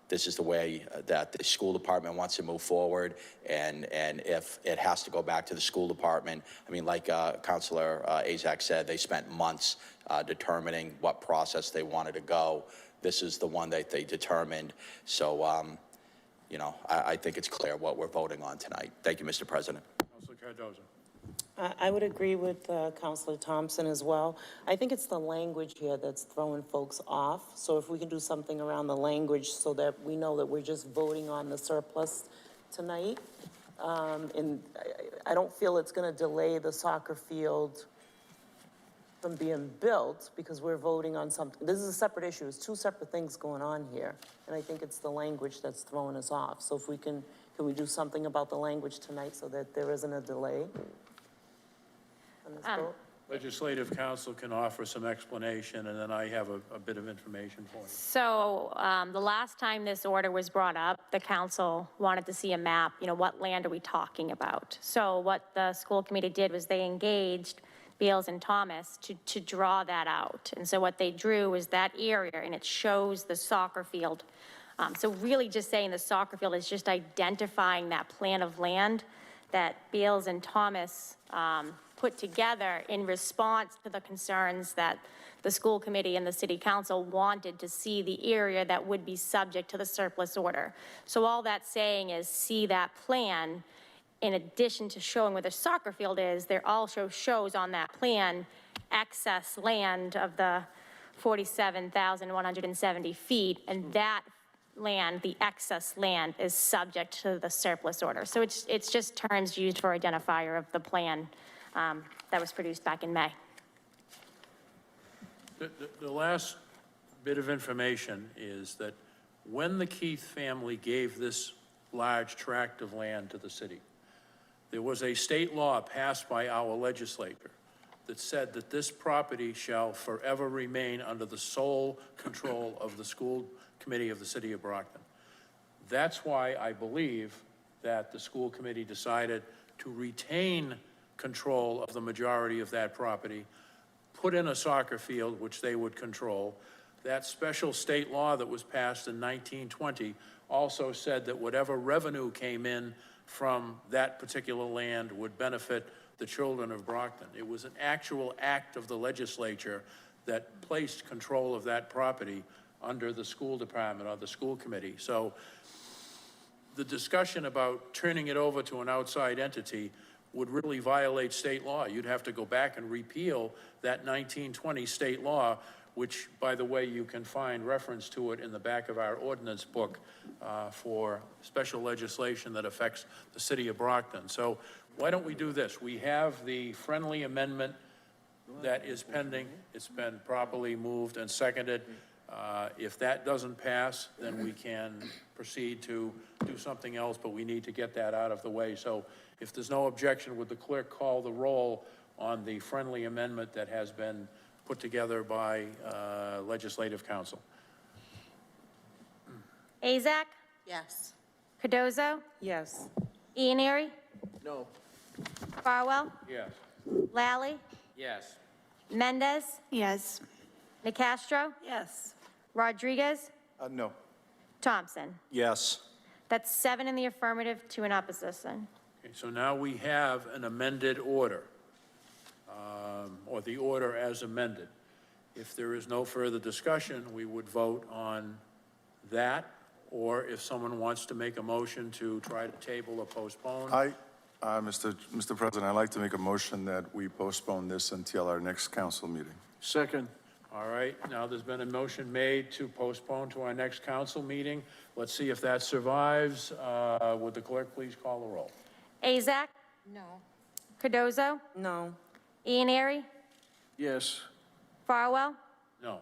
this is the way that the school department wants to move forward, and if it has to go back to the school department, I mean, like Councilor Azak said, they spent months determining what process they wanted to go. This is the one that they determined. So, I think it's clear what we're voting on tonight. Thank you, Mr. President. Councilor Cardoza. I would agree with Councilor Thompson as well. I think it's the language here that's throwing folks off. So if we can do something around the language so that we know that we're just voting on the surplus tonight. And I don't feel it's going to delay the soccer field from being built because we're voting on something. This is a separate issue. It's two separate things going on here. And I think it's the language that's throwing us off. So if we can we do something about the language tonight so that there isn't a delay? Legislative Council can offer some explanation, and then I have a bit of information for you. So the last time this order was brought up, the council wanted to see a map, what land are we talking about? So what the school committee did was they engaged Beals and Thomas to draw that out. And so what they drew was that area, and it shows the soccer field. So really just saying the soccer field is just identifying that plan of land that Beals and Thomas put together in response to the concerns that the school committee and the city council wanted to see the area that would be subject to the surplus order. So all that's saying is see that plan. In addition to showing where the soccer field is, there also shows on that plan excess land of the 47,170 feet, and that land, the excess land, is subject to the surplus order. So it's just terms used for identifier of the plan that was produced back in May. The last bit of information is that when the Keith family gave this large tract of land to the city, there was a state law passed by our legislature that said that this property shall forever remain under the sole control of the school committee of the city of Brockton. That's why I believe that the school committee decided to retain control of the majority of that property, put in a soccer field, which they would control. That special state law that was passed in 1920 also said that whatever revenue came in from that particular land would benefit the children of Brockton. It was an actual act of the legislature that placed control of that property under the school department or the school committee. So the discussion about turning it over to an outside entity would really violate state law. You'd have to go back and repeal that 1920 state law, which, by the way, you can find reference to it in the back of our ordinance book for special legislation that affects the city of Brockton. So why don't we do this? We have the friendly amendment that is pending. It's been properly moved and seconded. If that doesn't pass, then we can proceed to do something else, but we need to get that out of the way. So if there's no objection, would the clerk call the roll on the friendly amendment that has been put together by Legislative Council? Azak? Yes. Cardozo? Yes. Ianary? No. Farwell? Yes. Lally? Yes. Mendez? Yes. Nicastro? Yes. Rodriguez? No. Thompson? Yes. That's 7 in the affirmative, 2 in opposition. Okay, so now we have an amended order, or the order as amended. If there is no further discussion, we would vote on that, or if someone wants to make a motion to try to table or postpone. Mr. President, I'd like to make a motion that we postpone this until our next council meeting. Second. All right, now there's been a motion made to postpone to our next council meeting. Let's see if that survives. Would the clerk please call the roll? Azak? No. Cardozo? No. Ianary? Yes. Farwell? No.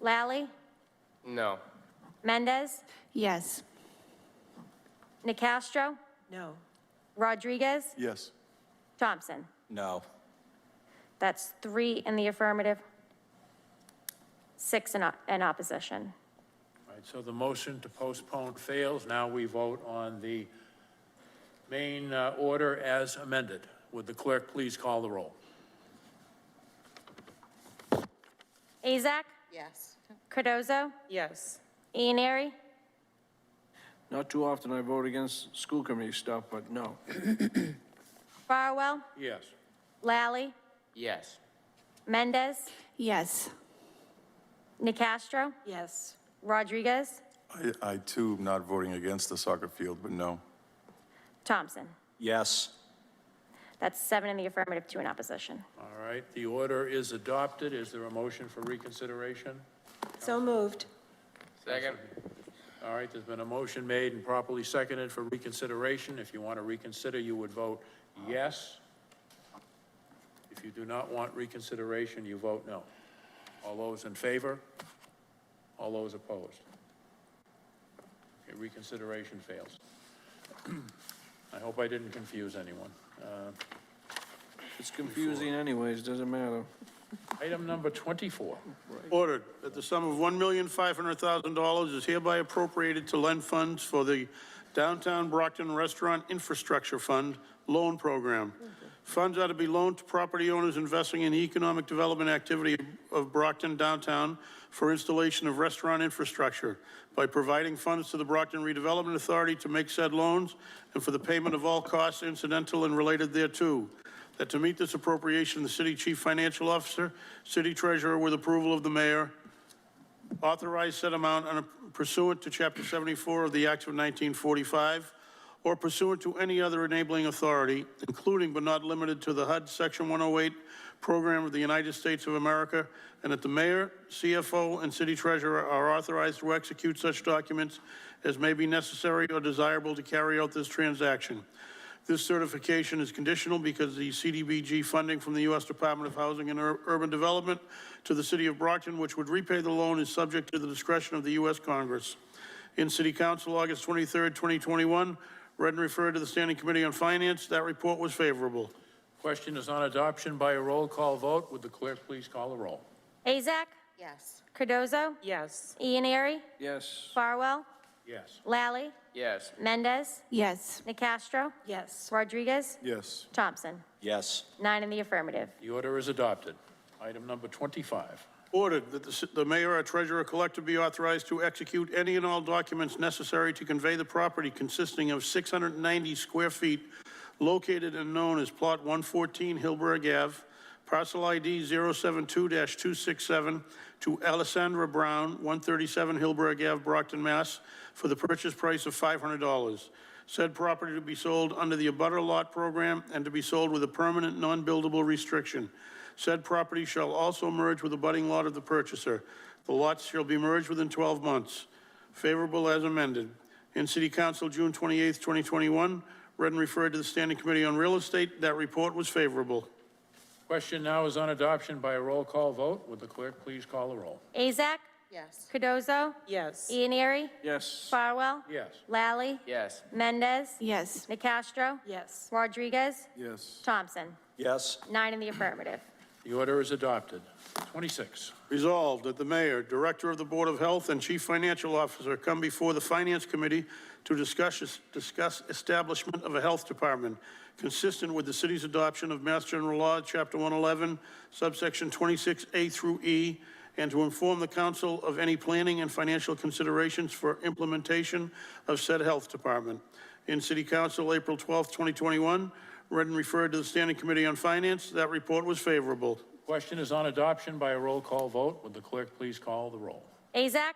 Lally? No. Mendez? Yes. Nicastro? No. Rodriguez? Yes. Thompson? No. That's 3 in the affirmative, 6 in opposition. All right, so the motion to postpone fails. Now we vote on the main order as amended. Would the clerk please call the roll? Azak? Yes. Cardozo? Yes. Ianary? Not too often I vote against school committee stuff, but no. Farwell? Yes. Lally? Yes. Mendez? Yes. Nicastro? Yes. Rodriguez? I too am not voting against the soccer field, but no. Thompson? Yes. That's 7 in the affirmative, 2 in opposition. All right, the order is adopted. Is there a motion for reconsideration? So moved. Second. All right, there's been a motion made and properly seconded for reconsideration. If you want to reconsider, you would vote yes. If you do not want reconsideration, you vote no. All those in favor? All those opposed? Okay, reconsideration fails. I hope I didn't confuse anyone. It's confusing anyways, doesn't matter. Item number 24. Ordered that the sum of $1,500,000 is hereby appropriated to lend funds for the Downtown Brockton Restaurant Infrastructure Fund Loan Program Funds are to be loaned to property owners investing in the economic development activity of Brockton downtown for installation of restaurant infrastructure by providing funds to the Brockton Redevelopment Authority to make said loans and for the payment of all costs incidental and related thereto. That to meet this appropriation, the city chief financial officer, city treasurer, with approval of the mayor, authorize said amount pursuant to Chapter 74 of the Acts of 1945 or pursuant to any other enabling authority, including but not limited to the HUD Section 108 program of the United States of America, and that the mayor, CFO, and city treasurer are authorized to execute such documents as may be necessary or desirable to carry out this transaction. This certification is conditional because the CDBG funding from the U.S. Department of Housing and Urban Development to the city of Brockton, which would repay the loan, is subject to the discretion of the U.S. Congress. In City Council, August 23rd, 2021, read and referred to the Standing Committee on Finance. That report was favorable. Question is on adoption by a roll call vote. Would the clerk please call the roll? Azak? Yes. Cardozo? Yes. Ianieri? Yes. Farwell? Yes. Lally? Yes. Mendez? Yes. Nicastro? Yes. Rodriguez? Yes. Thompson? Yes. 9 in the affirmative. The order is adopted. Item number 25. Ordered that the mayor or treasurer collector be authorized to execute any and all documents necessary to convey the property consisting of 690 square feet located and known as Plot 114 Hillburg Ave, parcel ID 072-267 to Alessandra Brown, 137 Hillburg Ave, Brockton, Mass, for the purchase price of $500. Said property to be sold under the abutter lot program and to be sold with a permanent non-buildable restriction. Said property shall also merge with the budding lot of the purchaser. The lots shall be merged within 12 months. Favorable as amended. In City Council, June 28th, 2021, read and referred to the Standing Committee on Real Estate. That report was favorable. Question now is on adoption by a roll call vote. Would the clerk please call the roll? Azak? Yes. Cardozo? Yes. Ianieri? Yes. Farwell? Yes. Lally? Yes. Mendez? Yes. Nicastro? Yes. Rodriguez? Yes. Thompson? Yes. 9 in the affirmative. The order is adopted. 26. Resolved that the mayor, director of the Board of Health, and chief financial officer come before the Finance Committee to discuss establishment of a health department consistent with the city's adoption of Mass General Law, Chapter 111, subsection 26A through E, and to inform the council of any planning and financial considerations for implementation of said health department. In City Council, April 12th, 2021, read and referred to the Standing Committee on Finance. That report was favorable. Question is on adoption by a roll call vote. Would the clerk please call the roll? Azak?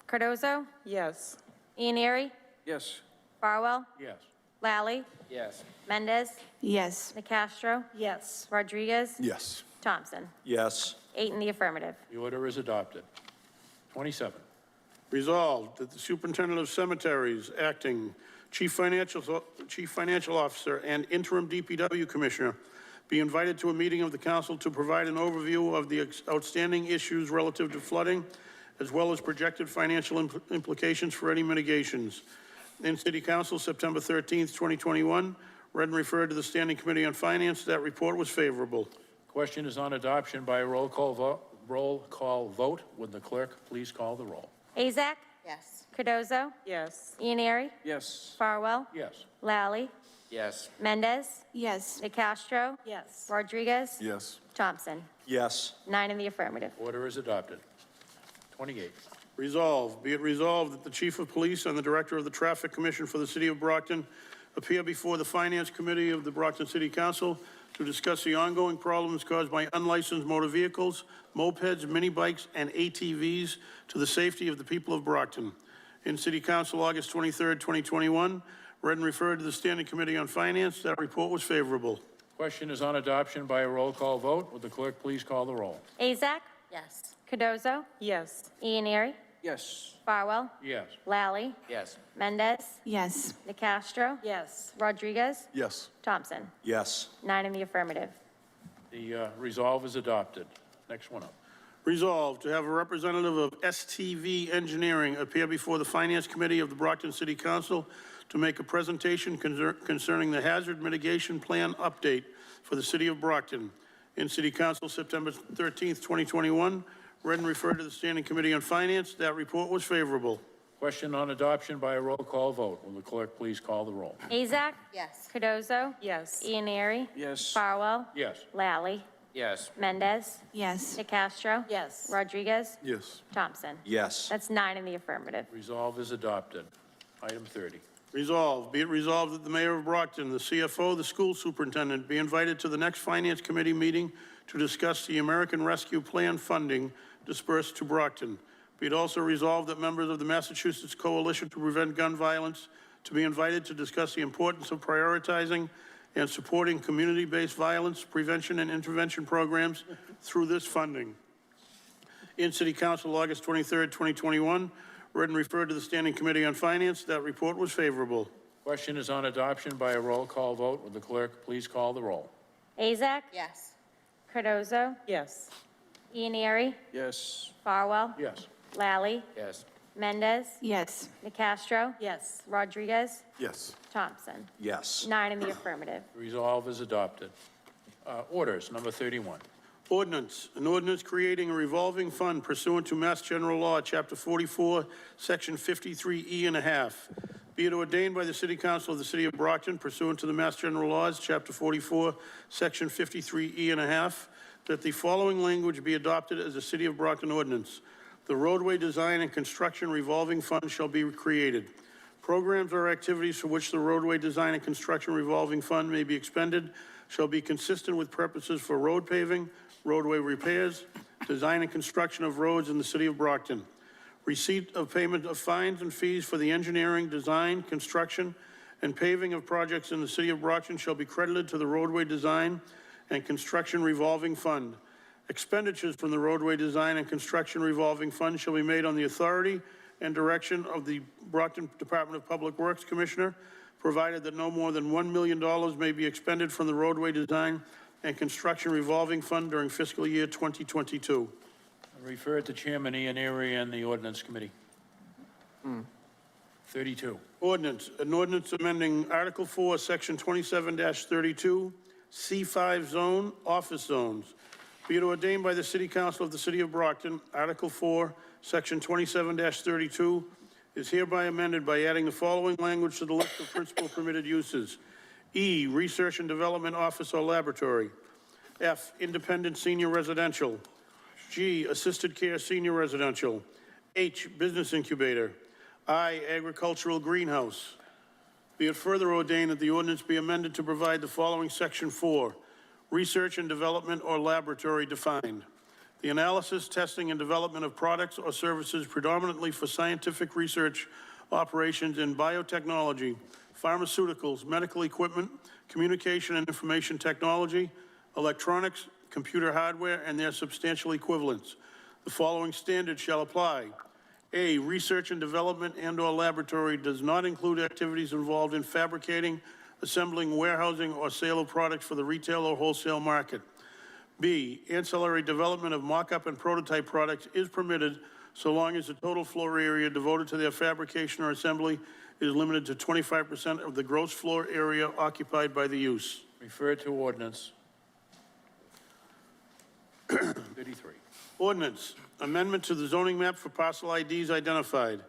Cardozo? Yes. Ianieri? Yes. Farwell? Yes. Lally? Yes. Mendez? Yes. Nicastro? Yes. Rodriguez? Yes. Thompson? Yes. 8 in the affirmative. The order is adopted. 27. Resolved that the superintendent of cemeteries, acting chief financial officer, and interim DPW commissioner be invited to a meeting of the council to provide an overview of the outstanding issues relative to flooding, as well as projected financial implications for any mitigations. In City Council, September 13th, 2021, read and referred to the Standing Committee on Finance. That report was favorable. Question is on adoption by a roll call vote. Would the clerk please call the roll? Azak? Yes. Cardozo? Yes. Ianieri? Yes. Farwell? Yes. Lally? Yes. Mendez? Yes. Nicastro? Yes. Rodriguez? Yes. Thompson? Yes. 9 in the affirmative. Order is adopted. 28. Resolved, be it resolved that the Chief of Police and the Director of the Traffic Commission for the City of Brockton appear before the Finance Committee of the Brockton City Council to discuss the ongoing problems caused by unlicensed motor vehicles, mopeds, mini bikes, and ATVs to the safety of the people of Brockton. In City Council, August 23rd, 2021, read and referred to the Standing Committee on Finance. That report was favorable. Question is on adoption by a roll call vote. Would the clerk please call the roll? Azak? Yes. Cardozo? Yes. Ianieri? Yes. Farwell? Yes. Lally? Yes. Mendez? Yes. Nicastro? Yes. Rodriguez? Yes. Thompson? Yes. 9 in the affirmative. The resolve is adopted. Next one up. Resolved to have a representative of STV Engineering appear before the Finance Committee of the Brockton City Council to make a presentation concerning the hazard mitigation plan update for the city of Brockton. In City Council, September 13th, 2021, read and referred to the Standing Committee on Finance. That report was favorable. Question on adoption by a roll call vote. Will the clerk please call the roll? Azak? Yes. Cardozo? Yes. Ianieri? Yes. Farwell? Yes. Lally? Yes. Mendez? Yes. DeCastro? Yes. Rodriguez? Yes. Thompson? Yes. That's 9 in the affirmative. Resolve is adopted. Item 30. Resolved, be it resolved that the mayor of Brockton, the CFO, the school superintendent be invited to the next finance committee meeting to discuss the American Rescue Plan funding dispersed to Brockton. Be it also resolved that members of the Massachusetts Coalition to Prevent Gun Violence to be invited to discuss the importance of prioritizing and supporting community-based violence prevention and intervention programs through this funding. In City Council, August 23rd, 2021, read and referred to the Standing Committee on Finance. That report was favorable. Question is on adoption by a roll call vote. Will the clerk please call the roll? Azak? Yes. Cardozo? Yes. Ianieri? Yes. Farwell? Yes. Lally? Yes. Mendez? Yes. DeCastro? Yes. Rodriguez? Yes. Thompson? Yes. 9 in the affirmative. Resolve is adopted. Orders, number 31. Ordinance, an ordinance creating a revolving fund pursuant to Mass General Law, Chapter 44, Section 53E and a half. Be it ordained by the City Council of the City of Brockton pursuant to the Mass General Laws, Chapter 44, Section 53E and a half, that the following language be adopted as a City of Brockton ordinance. The roadway design and construction revolving fund shall be created. Programs or activities for which the roadway design and construction revolving fund may be expended shall be consistent with purposes for road paving, roadway repairs, design and construction of roads in the City of Brockton. Receipt of payment of fines and fees for the engineering, design, construction, and paving of projects in the City of Brockton shall be credited to the roadway design and construction revolving fund. Expenditures from the roadway design and construction revolving fund shall be made on the authority and direction of the Brockton Department of Public Works Commissioner, provided that no more than $1 million may be expended from the roadway design and construction revolving fund during fiscal year 2022. Referred to Chairman Ianieri and the Ordinance Committee. 32. Ordinance, an ordinance amending Article 4, Section 27-32, C5 zone, office zones. Be it ordained by the City Council of the City of Brockton, Article 4, Section 27-32 is hereby amended by adding the following language to the list of principal permitted uses. E, research and development office or laboratory. F, independent senior residential. G, assisted care senior residential. H, business incubator. I, agricultural greenhouse. Be it further ordained that the ordinance be amended to provide the following Section 4, research and development or laboratory defined. The analysis, testing, and development of products or services predominantly for scientific research operations in biotechnology, pharmaceuticals, medical equipment, communication and information technology, electronics, computer hardware, and their substantial equivalents. The following standards shall apply. A, research and development and/or laboratory does not include activities involved in fabricating, assembling, warehousing, or sale of products for the retail or wholesale market. B, ancillary development of mock-up and prototype products is permitted so long as the total floor area devoted to their fabrication or assembly is limited to 25% of the gross floor area occupied by the use. Referred to Ordinance. 33. Ordinance, amendment to the zoning map for parcel IDs identified.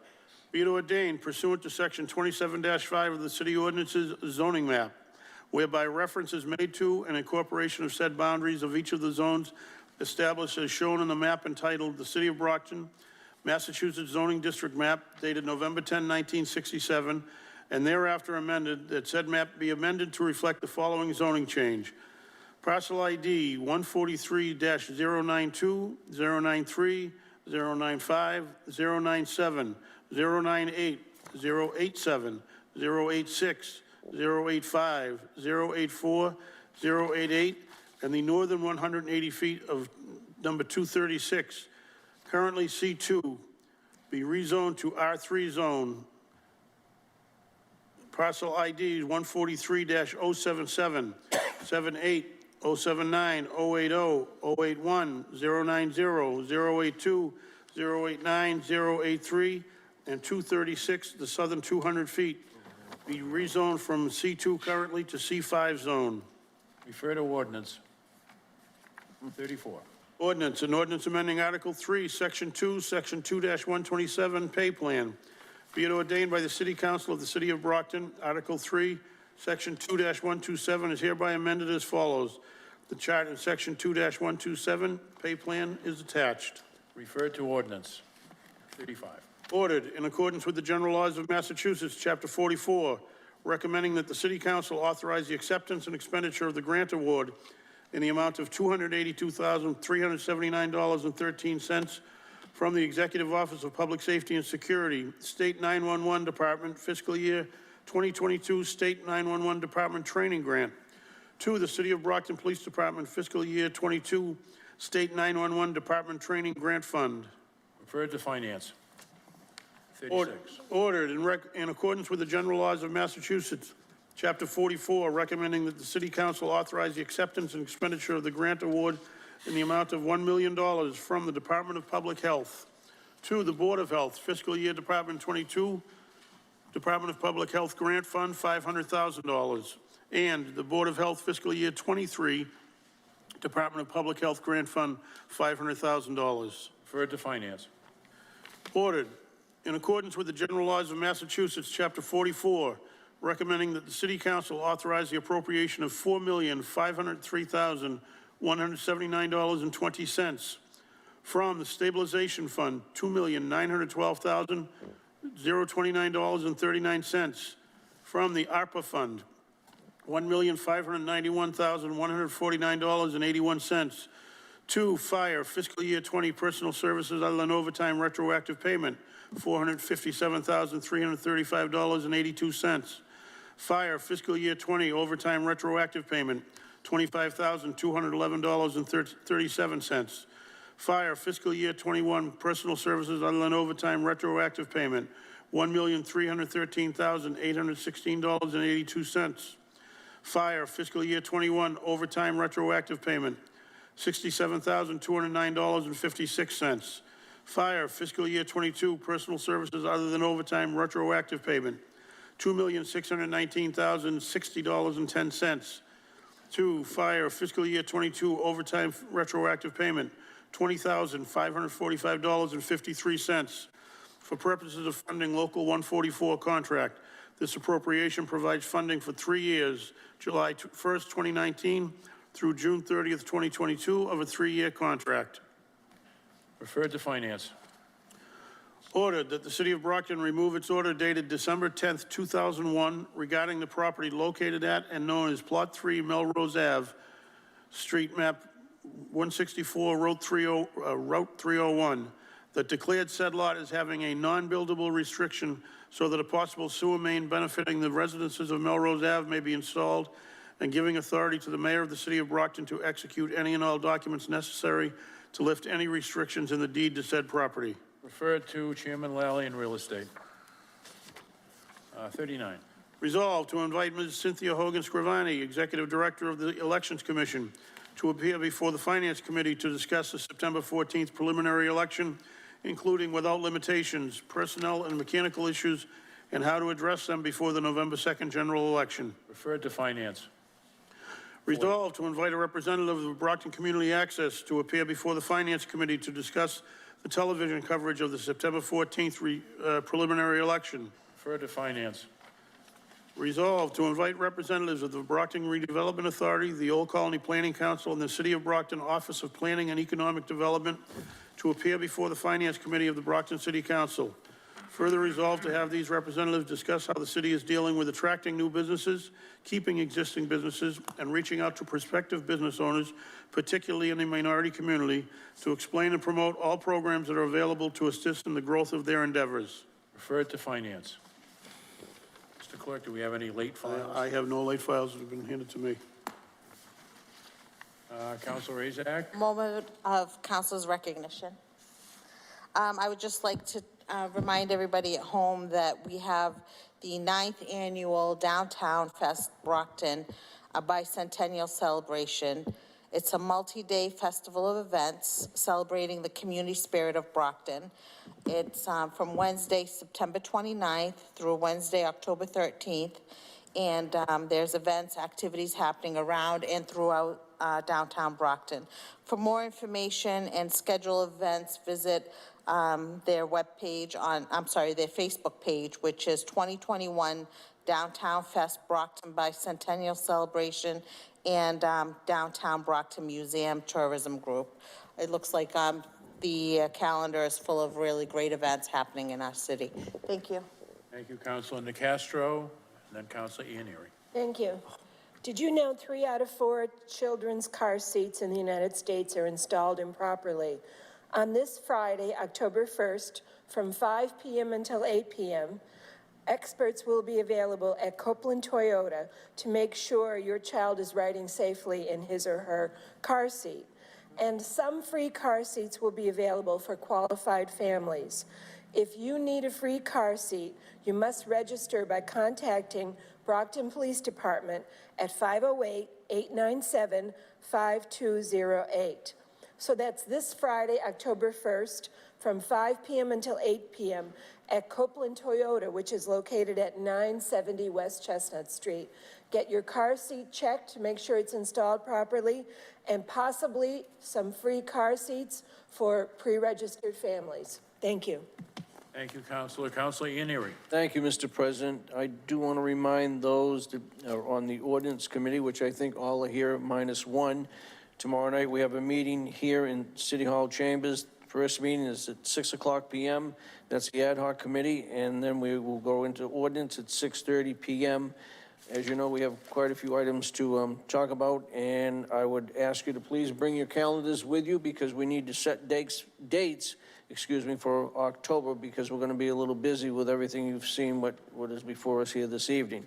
Be it ordained pursuant to Section 27-5 of the City Ordinances zoning map, whereby reference is made to and incorporation of said boundaries of each of the zones established as shown in the map entitled The City of Brockton, Massachusetts Zoning District Map dated November 10, 1967, and thereafter amended, that said map be amended to reflect the following zoning change. Parcel ID 143-092, 093, 095, 097, 098, 087, 086, 085, 084, 088, and the northern 180 feet of number 236, currently C2, be rezoned to R3 zone. Parcel ID 143-077, 78, 079, 080, 081, 090, 082, 089, 083, and 236, the southern 200 feet, be rezoned from C2 currently to C5 zone. Refer to Ordinance. 34. Ordinance, an ordinance amending Article 3, Section 2, Section 2-127, pay plan. Be it ordained by the City Council of the City of Brockton, Article 3, Section 2-127 is hereby amended as follows. The chart in Section 2-127, pay plan is attached. Referred to ordinance 35. Ordered in accordance with the general laws of Massachusetts, Chapter 44, recommending that the City Council authorize the acceptance and expenditure of the grant award in the amount of $282,379.13 from the Executive Office of Public Safety and Security, State 911 Department, fiscal year 2022 State 911 Department Training Grant, to the City of Brockton Police Department, fiscal year 22 State 911 Department Training Grant Fund. Referred to finance 36. Ordered in accordance with the general laws of Massachusetts, Chapter 44, recommending that the City Council authorize the acceptance and expenditure of the grant award in the amount of $1 million from the Department of Public Health to the Board of Health, fiscal year Department 22, Department of Public Health Grant Fund, $500,000, and the Board of Health, fiscal year 23, Department of Public Health Grant Fund, $500,000. Referred to finance. Ordered in accordance with the general laws of Massachusetts, Chapter 44, recommending that the City Council authorize the appropriation of $4,503,179.20 from the Stabilization Fund, $2,912,029.39, from the ARPA Fund, $1,591,149.81, to Fire fiscal year 20 personal services other than overtime retroactive payment, $457,335.82. Fire fiscal year 20 overtime retroactive payment, $25,211.37. Fire fiscal year 21 personal services other than overtime retroactive payment, $1,313,816.82. Fire fiscal year 21 overtime retroactive payment, $67,209.56. Fire fiscal year 22 personal services other than overtime retroactive payment, $2,619,060.10. To Fire fiscal year 22 overtime retroactive payment, $20,545.53. For purposes of funding Local 144 contract, this appropriation provides funding for 3 years, July 1st, 2019 through June 30th, 2022 of a 3-year contract. Referred to finance. Ordered that the City of Brockton remove its order dated December 10th, 2001 regarding the property located at and known as Plot 3 Melrose Ave, Street Map 164, Route 301, that declared said lot as having a non-buildable restriction so that a possible sewer main benefiting the residences of Melrose Ave may be installed, and giving authority to the mayor of the City of Brockton to execute any and all documents necessary to lift any restrictions in the deed to said property. Referred to Chairman Lally in Real Estate. 39. Resolved to invite Ms. Cynthia Hogan Scrivani, Executive Director of the Elections Commission, to appear before the Finance Committee to discuss the September 14th preliminary election, including without limitations, personnel and mechanical issues, and how to address them before the November 2nd general election. Referred to finance. Resolved to invite a representative of Brockton Community Access to appear before the Finance Committee to discuss the television coverage of the September 14th preliminary election. Referred to finance. Resolved to invite representatives of the Brockton Redevelopment Authority, the Old Colony Planning Council, and the City of Brockton Office of Planning and Economic Development to appear before the Finance Committee of the Brockton City Council. Further resolved to have these representatives discuss how the city is dealing with attracting new businesses, keeping existing businesses, and reaching out to prospective business owners, particularly in the minority community, to explain and promote all programs that are available to assist in the growth of their endeavors. Referred to finance. Mr. Clerk, do we have any late files? I have no late files that have been handed to me. Councilor Azak? Moment of council's recognition. I would just like to remind everybody at home that we have the 9th annual Downtown Fest Brockton, a bicentennial celebration. It's a multi-day festival of events celebrating the community spirit of Brockton. It's from Wednesday, September 29th through Wednesday, October 13th. And there's events, activities happening around and throughout downtown Brockton. For more information and schedule events, visit their webpage on, I'm sorry, their Facebook page, which is 2021 Downtown Fest Brockton Bicentennial Celebration and Downtown Brockton Museum Tourism Group. It looks like the calendar is full of really great events happening in our city. Thank you. Thank you, Councilor Nicastro, and then Councilor Ianieri. Thank you. Did you know 3 out of 4 children's car seats in the United States are installed improperly? On this Friday, October 1st, from 5 p.m. until 8 p.m., experts will be available at Copeland Toyota to make sure your child is riding safely in his or her car seat. And some free car seats will be available for qualified families. If you need a free car seat, you must register by contacting Brockton Police Department at 508-897-5208. So that's this Friday, October 1st, from 5 p.m. until 8 p.m. at Copeland Toyota, which is located at 970 West Chestnut Street. Get your car seat checked to make sure it's installed properly, and possibly some free car seats for pre-registered families. Thank you. Thank you, Councilor. Councilor Ianieri. Thank you, Mr. President. I do want to remind those that are on the ordinance committee, which I think all are here minus one. Tomorrow night, we have a meeting here in City Hall chambers. First meeting is at 6:00 p.m. That's the ad hoc committee, and then we will go into ordinance at 6:30 p.m. As you know, we have quite a few items to talk about, and I would ask you to please bring your calendars with you because we need to set dates, for October, because we're going to be a little busy with everything you've seen, what is before us here this evening.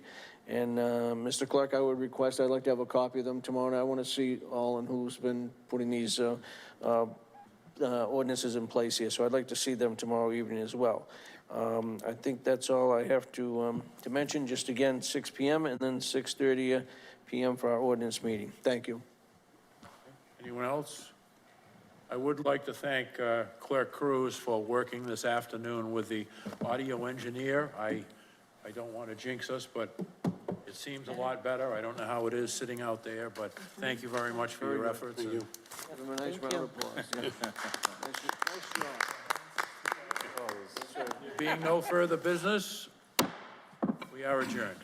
And Mr. Clerk, I would request, I'd like to have a copy of them tomorrow night. I want to see all and who's been putting these ordinances in place here, so I'd like to see them tomorrow evening as well. I think that's all I have to mention. Just again, 6 p.m. and then 6:30 p.m. for our ordinance meeting. Thank you. Anyone else? I would like to thank Clerk Cruz for working this afternoon with the audio engineer. I don't want to jinx us, but it seems a lot better. I don't know how it is sitting out there, but thank you very much for your efforts. Thank you. Give them a nice round of applause. Yeah. Nice job. Being no further business, we are adjourned.